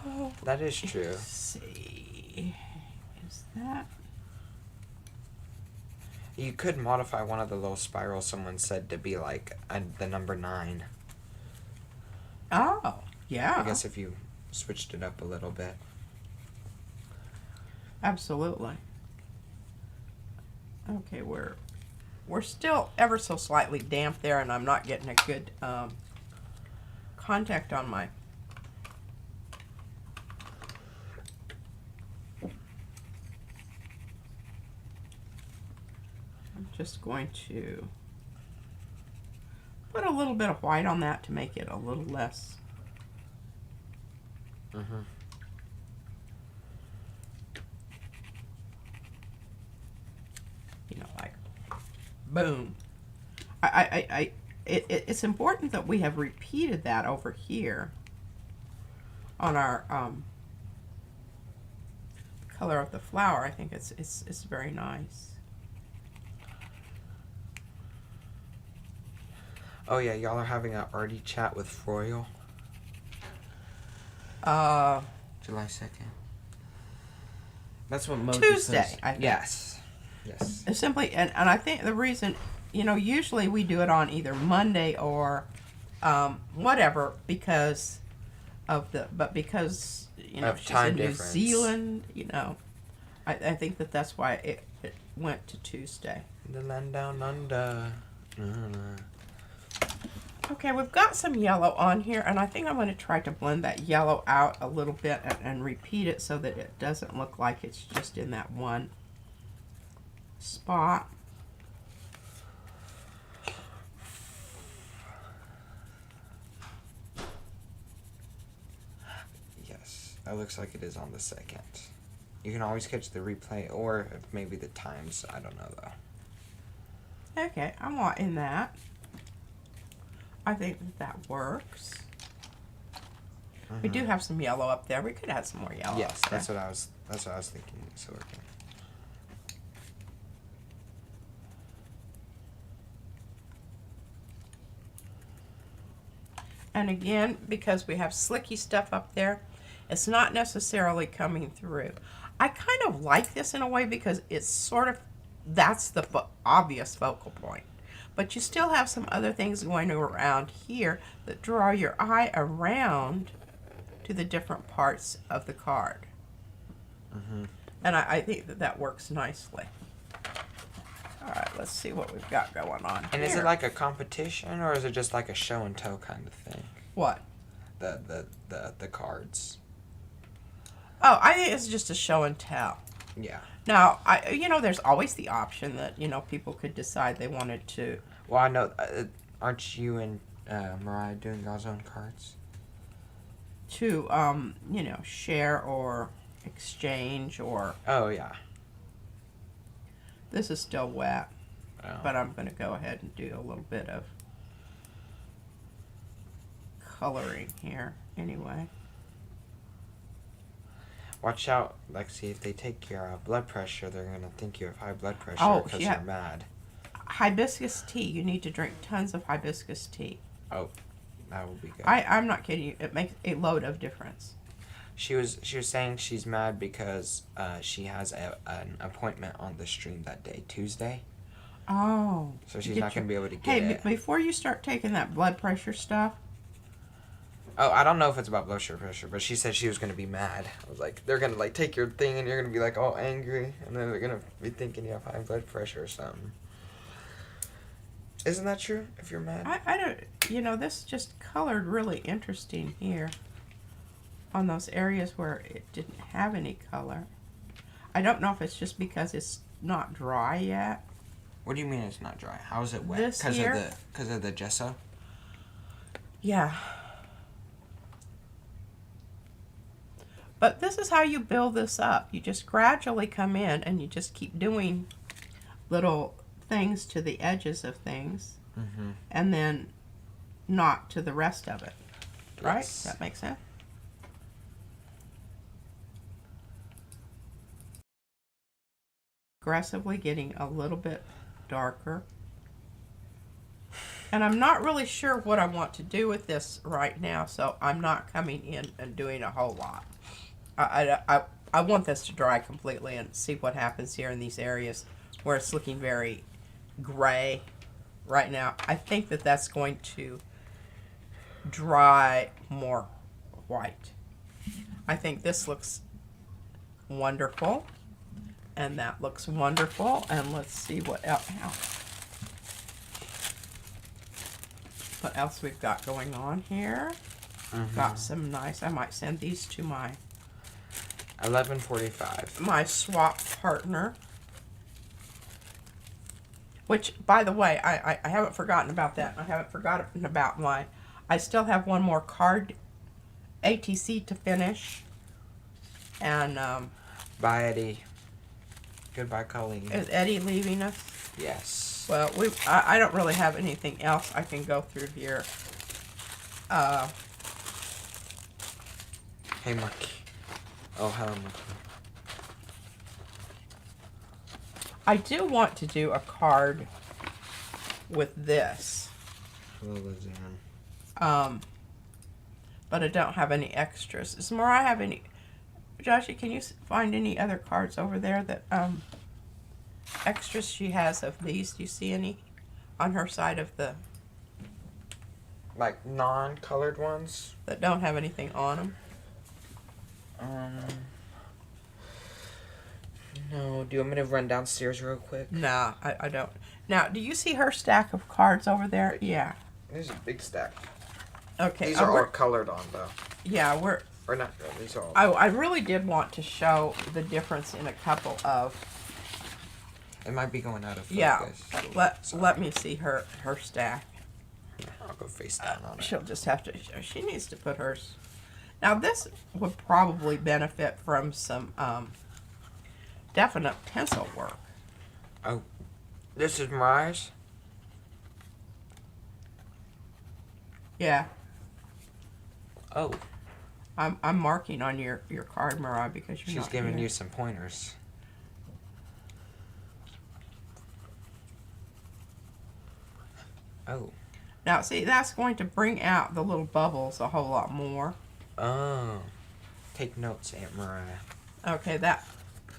Oh, That is true. let's see. Is that? You could modify one of the little spirals someone said to be like the number 9. Oh, yeah. I guess if you switched it up a little bit. Absolutely. Okay, we're still ever so slightly damp there, and I'm not getting a good contact on my. I'm just going to put a little bit of white on that to make it a little less. Mm-hmm. You know, like, boom. It's important that we have repeated that over here on our color of the flower. I think it's very nice. Oh yeah, y'all are having an Arty chat with Froyle. July 2nd. That's what Mo Tuesday, says. I think. Yes. Yes. It's simply, and I think the reason, you know, usually we do it on either Monday or whatever because of because, you know, Of she's time in New difference. Zealand, you know. I think that's why it went to Tuesday. The land down under. Okay, we've got some yellow on here, and I think I'm going to try to blend that yellow out a little bit and repeat it so that it doesn't look like it's just in that one spot. Yes, that looks like it is on the second. You can always catch the replay or maybe the times. I don't know though. Okay, I'm wanting that. I think that works. We do have some yellow up there. We could add some more yellow. Yes, up there. that's what I was thinking. So okay. And again, because we have slicky stuff up there, it's not necessarily coming through. I kind of like this in a way because it's sort of, that's the obvious focal point. But you still have some other things going around here that draw your eye around to the different parts of the card. And I think that that works nicely. All right, let's see what we've got going on And here. is it like a competition or is it just like a show and tell kind of thing? What? The cards. Oh, I think it's just a show and tell. Yeah. Now, you know, there's always the option that, you know, people could decide they wanted to. Well, I know. Aren't you and Mariah doing y'all's own cards? To, you know, share or exchange or. Oh yeah. This is still wet, Oh. but I'm going to go ahead and do a little bit of coloring here anyway. Watch out, Lexi. If they take your blood pressure, they're gonna think you have high blood pressure Oh, because yeah. you're mad. Hibiscus tea. You need to drink tons of hibiscus tea. Oh, that will be good. I'm not kidding you. It makes a load of difference. She was saying she's mad because she has an appointment on the stream that day, Tuesday. Oh. So she's Get not gonna be able to get Hey, it. before you start taking that blood pressure stuff, Oh, I don't know if it's about blood pressure, but she said she was gonna be mad. I was like, they're gonna like take your thing and you're gonna be like all angry, and then they're gonna be thinking you have high blood pressure or something. Isn't that true? If you're mad. I don't, you know, this just colored really interesting here on those areas where it didn't have any color. I don't know if it's just because it's not dry yet. What do you mean it's not dry? How is it wet? This here? Because of the gesso? Yeah. But this is how you build this up. You just gradually come in and you just keep doing little things to the edges of things and then not to the rest of it. Right? Yes. That makes sense? Aggressively getting a little bit darker. And I'm not really sure what I want to do with this right now, so I'm not coming in and doing a whole lot. I want this to dry completely and see what happens here in these areas where it's looking very gray right now. I think that that's going to dry more white. I think this looks wonderful, and that looks wonderful, and let's see what else. What else we've got going on here? Got some nice. I might send these to my 11:45. my swap partner. Which, by the way, I haven't forgotten about that. I haven't forgotten about my. I still have one more card, ATC to finish. And Bye, Eddie. Goodbye, Colleen. is Eddie leaving us? Yes. Well, I don't really have anything else I can go through here. Hey, Monkey. Oh, hello, Monkey. I do want to do a card with this. Hello, Lizanne. But I don't have any extras. Does Mariah have any? Joshy, can you find any other cards over there that extras she has of these? Do you see any on her side of the Like non-colored ones? that don't have anything on them? No. Do you want me to run downstairs real quick? No, I don't. Now, do you see her stack of cards over there? Yeah. There's a big stack. Okay. These are all colored on, though. Yeah, Or not, these are all... I really did want to show the difference in a couple of... It might be going out of focus. Yeah, let me see her stack. I'll go face down on it. She'll just have to... She needs to put hers... Now, this would probably benefit from some definite pencil work. Oh, this is Mariah's? Yeah. Oh. I'm marking on your card, Mariah, because you're She's not giving here. you some pointers. Oh. Now, see, that's going to bring out the little bubbles a whole lot more. Oh. Take notes, Aunt Mariah. Okay, that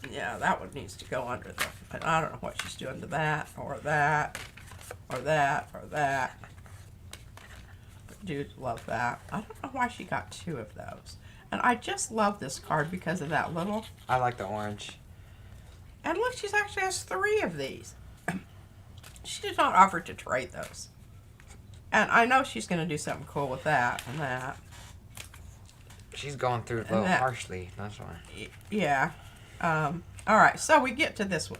one needs to go under the... I don't know what she's doing to that, or that, or that, or that. But dude, love that. I don't know why she got 2 of those. And I just love this card because of that little... I like the orange. And look, she actually has 3 of these. She did not offer to trade those. And I know she's going to do something cool with that and that. She's going through it a little harshly, that's why. Yeah. All right, so we get to this one.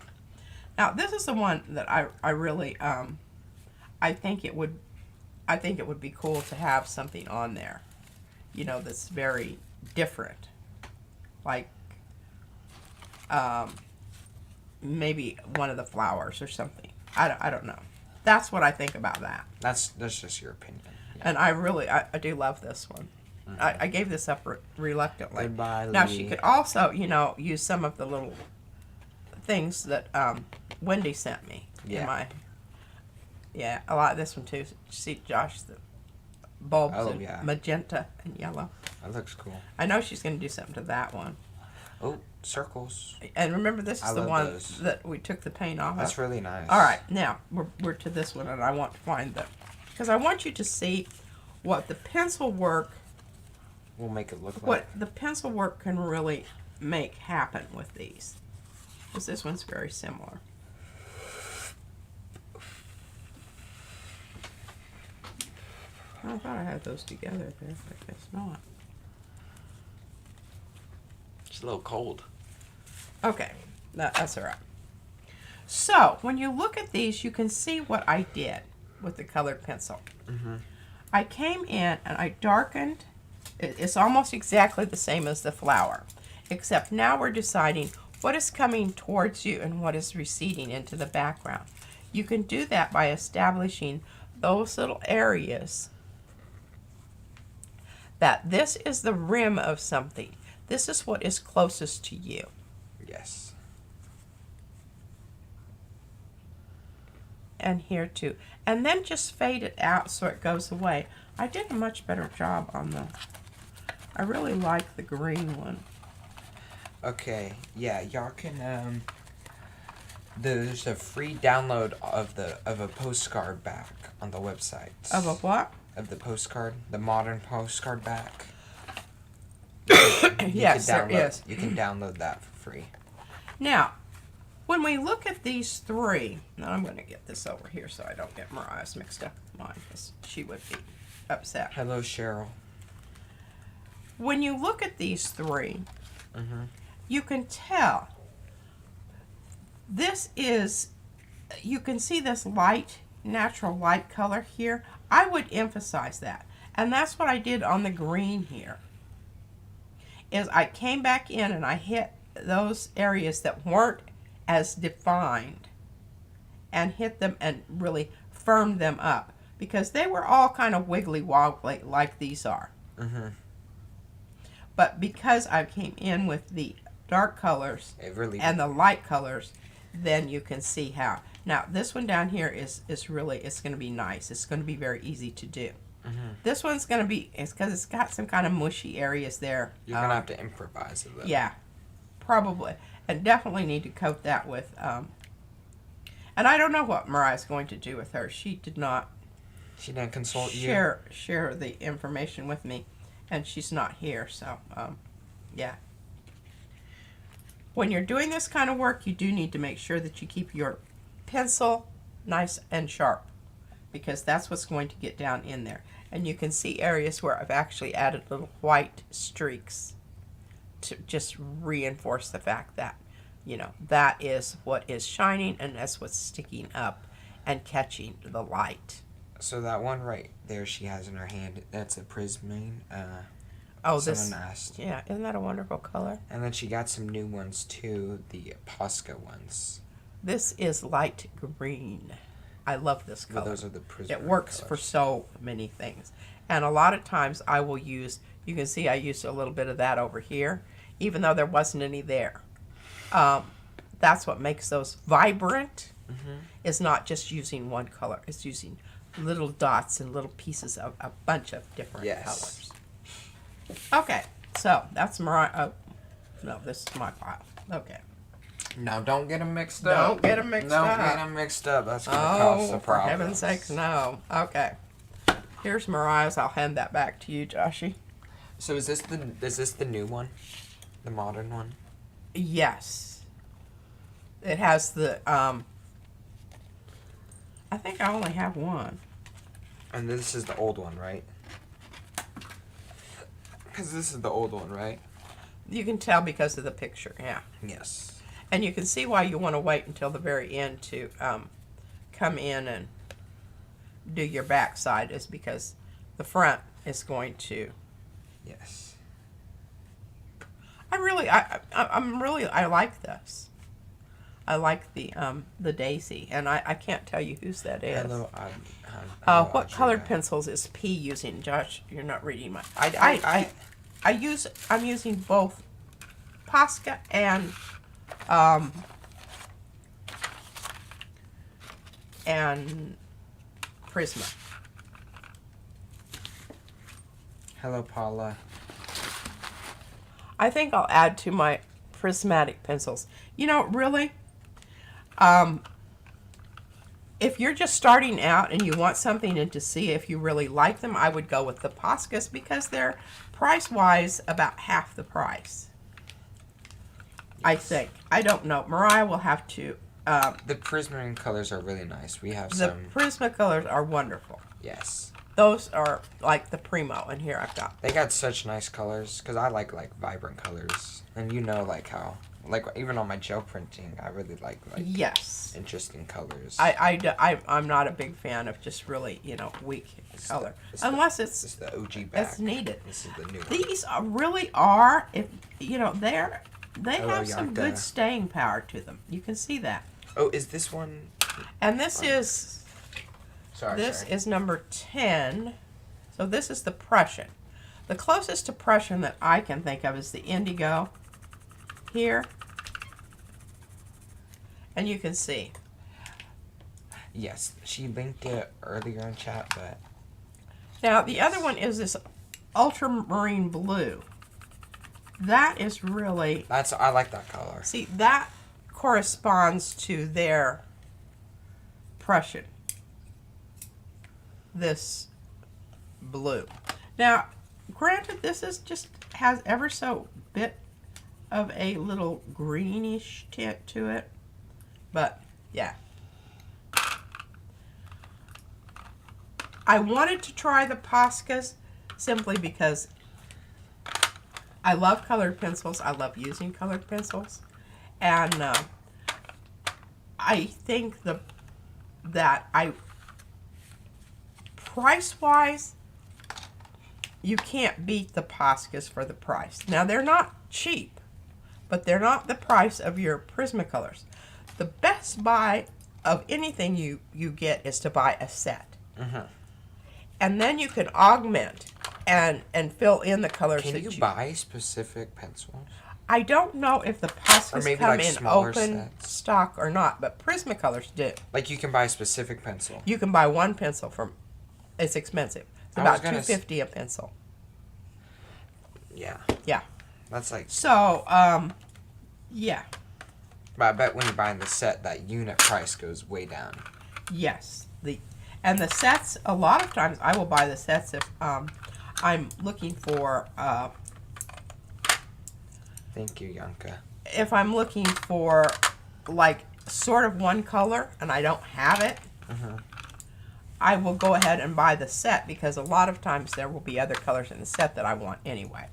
Now, this is the one that I really, I think it would be cool to have something on there, you know, that's very different. Like, maybe one of the flowers or something. I don't know. That's what I think about that. That's just your opinion. Yeah. And I do love this one. Mm-hmm. I gave this up reluctantly. Goodbye, Now, Lee. she could also, you know, use some of the little things that Wendy sent me. Yeah. I like this one too. See, Josh, the bulbs Oh, in yeah. magenta and yellow. That looks cool. I know she's going to do something to that one. Oh, circles. And remember, this is I the love one those. that we took the paint off That's of. really nice. All right, now we're to this one, and I want to find because I want you to see what the pencil work, We'll make it look like. what the pencil work can really make happen with these. Because this one's very similar. I thought I had those together there, but I guess not. It's a little cold. Okay, that's all right. So, when you look at these, you can see what I did with the colored pencil. Mm-hmm. I came in and I darkened. It's almost exactly the same as the flower, except now we're deciding what is coming towards you and what is receding into the background. You can do that by establishing those little areas that this is the rim of something. This is what is closest to you. Yes. And here too. And then just fade it out so it goes away. I did a much better job on the... I really like the green one. Okay, yeah, y'all can, there's a free download of a postcard back on the website. Of a what? Of the postcard, the modern postcard back. Yes, there is. You can download that for free. Now, when we look at these 3, now I'm going to get this over here so I don't get Mariah's mixed up with mine, because she would be upset. Hello, Cheryl. When you look at these 3, Mm-hmm. you can tell this is, you can see this light, natural light color here. I would emphasize that. And that's what I did on the green here. Is I came back in and I hit those areas that weren't as defined and hit them and really firmed them up, because they were all kind of wiggly wobbly like these are. Mm-hmm. But because I came in with the dark colors and the light colors, then you can see how. Now, this one down here is really, it's going to be nice. It's going to be very easy to do. Mm-hmm. This one's going to be, it's because it's got some kind of mushy areas there. You're going to have to improvise it, though. Yeah, probably. And definitely need to coat that with, and I don't know what Mariah's going to do with her. She did not She didn't consult share the information with me, and she's not here, so, yeah. When you're doing this kind of work, you do need to make sure that you keep your pencil nice and sharp, because that's what's going to get down in there. And you can see areas where I've actually added little white streaks to just reinforce the fact that, you know, that is what is shining and that's what's sticking up and catching the light. So that one right there she has in her hand, that's a prismine. Oh, someone asked. Yeah, isn't that a wonderful color? And then she got some new ones too, the Posca ones. This is light green. I love this color. Well, those are the prismine It works colors. for so many things. And a lot of times I will use, you can see I used a little bit of that over here, even though there wasn't any there. That's what makes those vibrant, is not just using one color. It's using little dots and little pieces of a bunch of different colors. Okay, so that's Mariah. Oh, no, this is my pile. Okay. No, don't get them mixed up. Don't get them mixed Don't up. get them mixed up. That's going to cause a Oh, for problem. heaven's sakes, no. Okay. Here's Mariah's. I'll hand that back to you, Joshy. So is this the new one? The modern one? Yes. It has the, I think I only have one. And this is the old one, right? Because this is the old one, right? You can tell because of the picture, yeah. Yes. And you can see why you want to wait until the very end to come in and do your back side, is because the front is going to. Yes. I like this. I like the daisy, and I can't tell you whose that is. What colored pencils is P using, Josh? You're not reading my. I'm using both Posca and Prisma. Hello, Paula. I think I'll add to my prismatic pencils. You know, really, if you're just starting out and you want something and to see if you really like them, I would go with the Poscas because they're price-wise about half the price. I think. I don't know. Mariah will have to. The prismarine colors are really nice. We have The some. Prisma colors are wonderful. Yes. Those are like the primo, and here I've got. They got such nice colors because I like vibrant colors, and you know like how even on my gel printing I really like Yes. interesting colors. I'm not a big fan of just really weak color unless this is the OG back. it's needed. This is the new one. These really are, if they Hello, have some Yonka. good staying power to them. You can see that. Oh, is this one? And this is. Sorry. This is number 10. So this is the Prussian. The closest to Prussian that I can think of is the Indigo here. And you can see. Yes, she linked it earlier in chat, but. Now the other one is this ultramarine blue. That is really. I like that color. See, that corresponds to their Prussian. This blue. Now, granted, this is just has ever so bit of a little greenish tint to it, but yeah. I wanted to try the Poscas simply because I love colored pencils. I love using colored pencils, and I think price-wise, you can't beat the Poscas for the price. Now, they're not cheap, but they're not the price of your Prismacolors. The best buy of anything you get is to buy a set. And then you can augment and fill in the colors Can that you buy specific pencils? I don't know if the Poscas maybe come like in smaller open sets. stock or not, but Prismacolors do. Like you can buy a specific pencil. You can buy one pencil from. It's expensive. It's about $2.50 a pencil. Yeah. Yeah. That's like. So, yeah. But I bet when you're buying the set, that unit price goes way down. Yes. And the sets, a lot of times I will buy the sets if I'm looking for. Thank you, Yonka. If I'm looking for like sort of one color and I don't have it, I will go ahead and buy the set, because a lot of times there will be other colors in the set that I want anyway.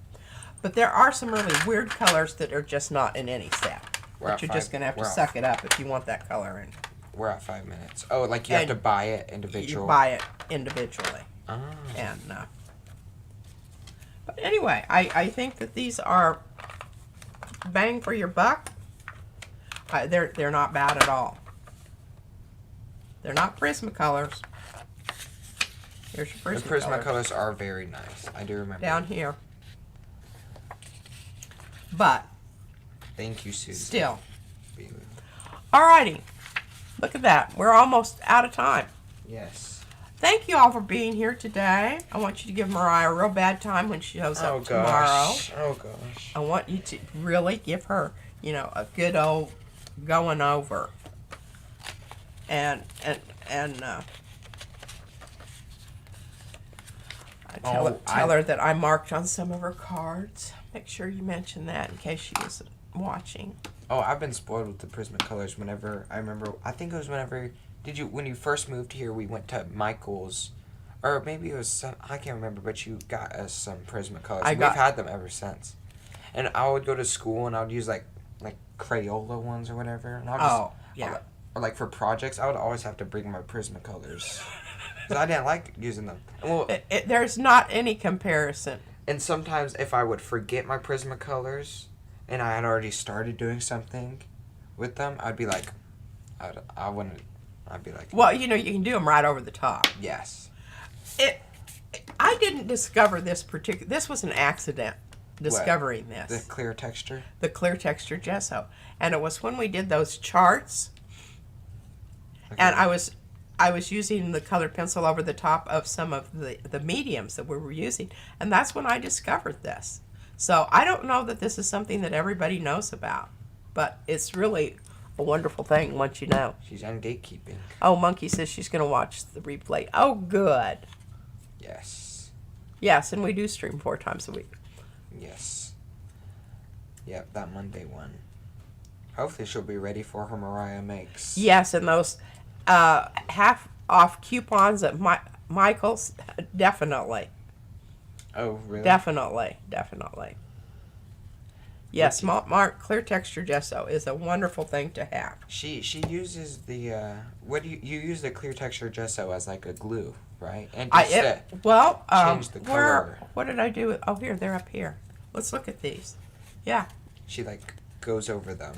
But there are some really weird colors that are just not in any set. But you're just going to have to suck it up if you want that color in. We're at 5 minutes. Oh, like you have to buy it individually? You buy it individually. Oh. And, but anyway, I think that these are bang for your buck. They're not bad at all. They're not Prismacolors. Here's your The Prismacolors are very nice. I do remember. Down here. But thank you, Susan. Still. Alrighty. Look at that. We're almost out of time. Yes. Thank you all for being here today. I want you to give Mariah a real bad time when she shows up tomorrow. Oh gosh. I want you to really give her, you know, a good old going over. And tell her that I marked on some of her cards. Make sure you mention that in case she isn't watching. Oh, I've been spoiled with the Prismacolors whenever, I remember, I think it was whenever, when you first moved here, we went to Michael's, or maybe it was some, I can't remember, but you got us some Prismacolors. We've had them ever since. And I would go to school and I would use like Crayola ones or whatever. And I'll just, or like for projects, I would always have to bring my Prismacolors. Because I didn't like using them. Well, there's not any comparison. And sometimes if I would forget my Prismacolors and I had already started doing something with them, I'd be like, I'd be like... Well, you know, you can do them right over the top. Yes. I didn't discover this this was an accident, discovering this. The clear texture? The clear texture gesso. And it was when we did those charts, and I was using the colored pencil over the top of some of the mediums that we were using, and that's when I discovered this. So I don't know that this is something that everybody knows about, but it's really a wonderful thing once you know. She's on gatekeeping. Oh, Monkey says she's going to watch the replay. Oh, good. Yes. Yes, and we do stream 4 times a week. Yes. Yep, that Monday one. Hopefully she'll be ready for her Mariah Makes. Yes, and those half off coupons at Michael's, definitely. Oh, really? Definitely. Yes, Mark Clear Texture Gesso is a wonderful thing to have. She uses the what do you use the Clear Texture Gesso as like a glue, right? And just change the color. What did I do? Oh, here, they're up here. Let's look at these. Yeah. She like goes over them.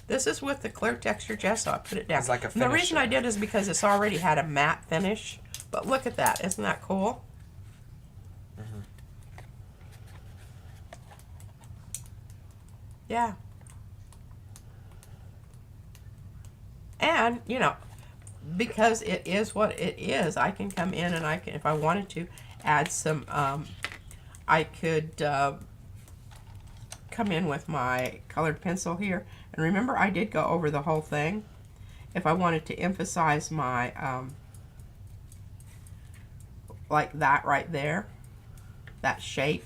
This is with the Clear Texture Gesso. I put it down. It's like a finisher. And the reason I did is because it's already had a matte finish. But look at that. Isn't that cool? Mm-hmm. Yeah. And, you know, because it is what it is, I can come in and I can, if I wanted to, add some, I could come in with my colored pencil here. And remember, I did go over the whole thing. If I wanted to emphasize my, like that right there, that shape.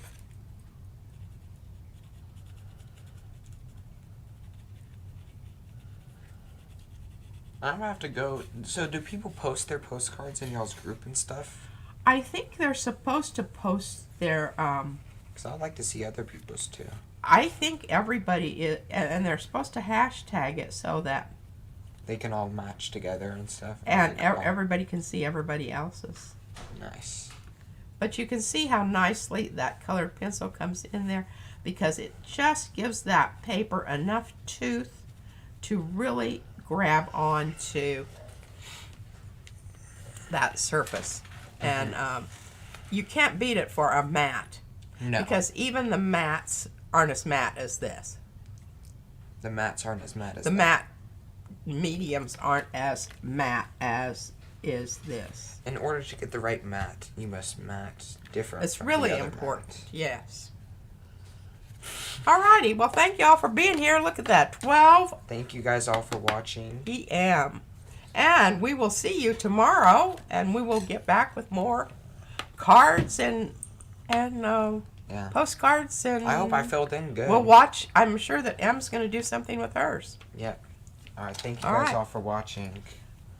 I'm gonna have to go. So, do people post their postcards in y'all's group and stuff? I think they're supposed to post their, Because I'd like to see other people's too. I think everybody is, and they're supposed to hashtag it so that they can all match together and stuff. And everybody can see everybody else's. Nice. But you can see how nicely that colored pencil comes in there, because it just gives that paper enough tooth to really grab onto that surface. And you can't beat it for a matte. No. Because even the mattes aren't as matte as this. The mattes aren't as matte as the matte mediums aren't as matte as is this. In order to get the right matte, you must matte different. It's from really the other important. matte. Yes. Alrighty. Well, thank y'all for being here. Look at that. 12 Thank you guys all for watching. p.m. And we will see you tomorrow, and we will get back with more cards and postcards. And I hope I filled in good. We'll watch. I'm sure that M's going to do something with hers. Yep. All right. Thank you guys all for watching.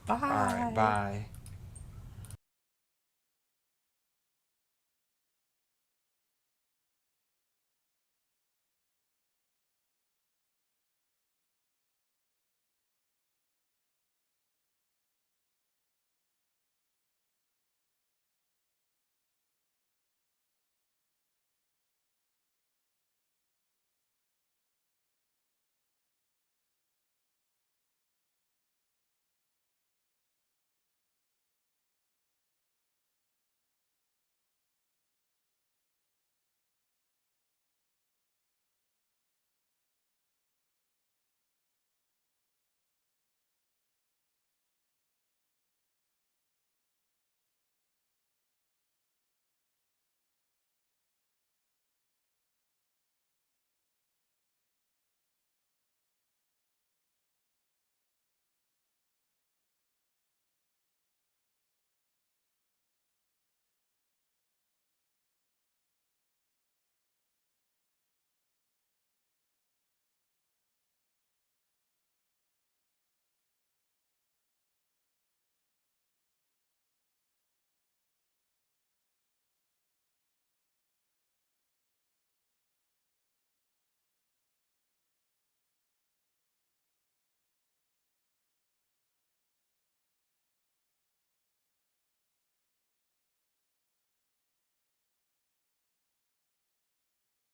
Bye. All right. Bye.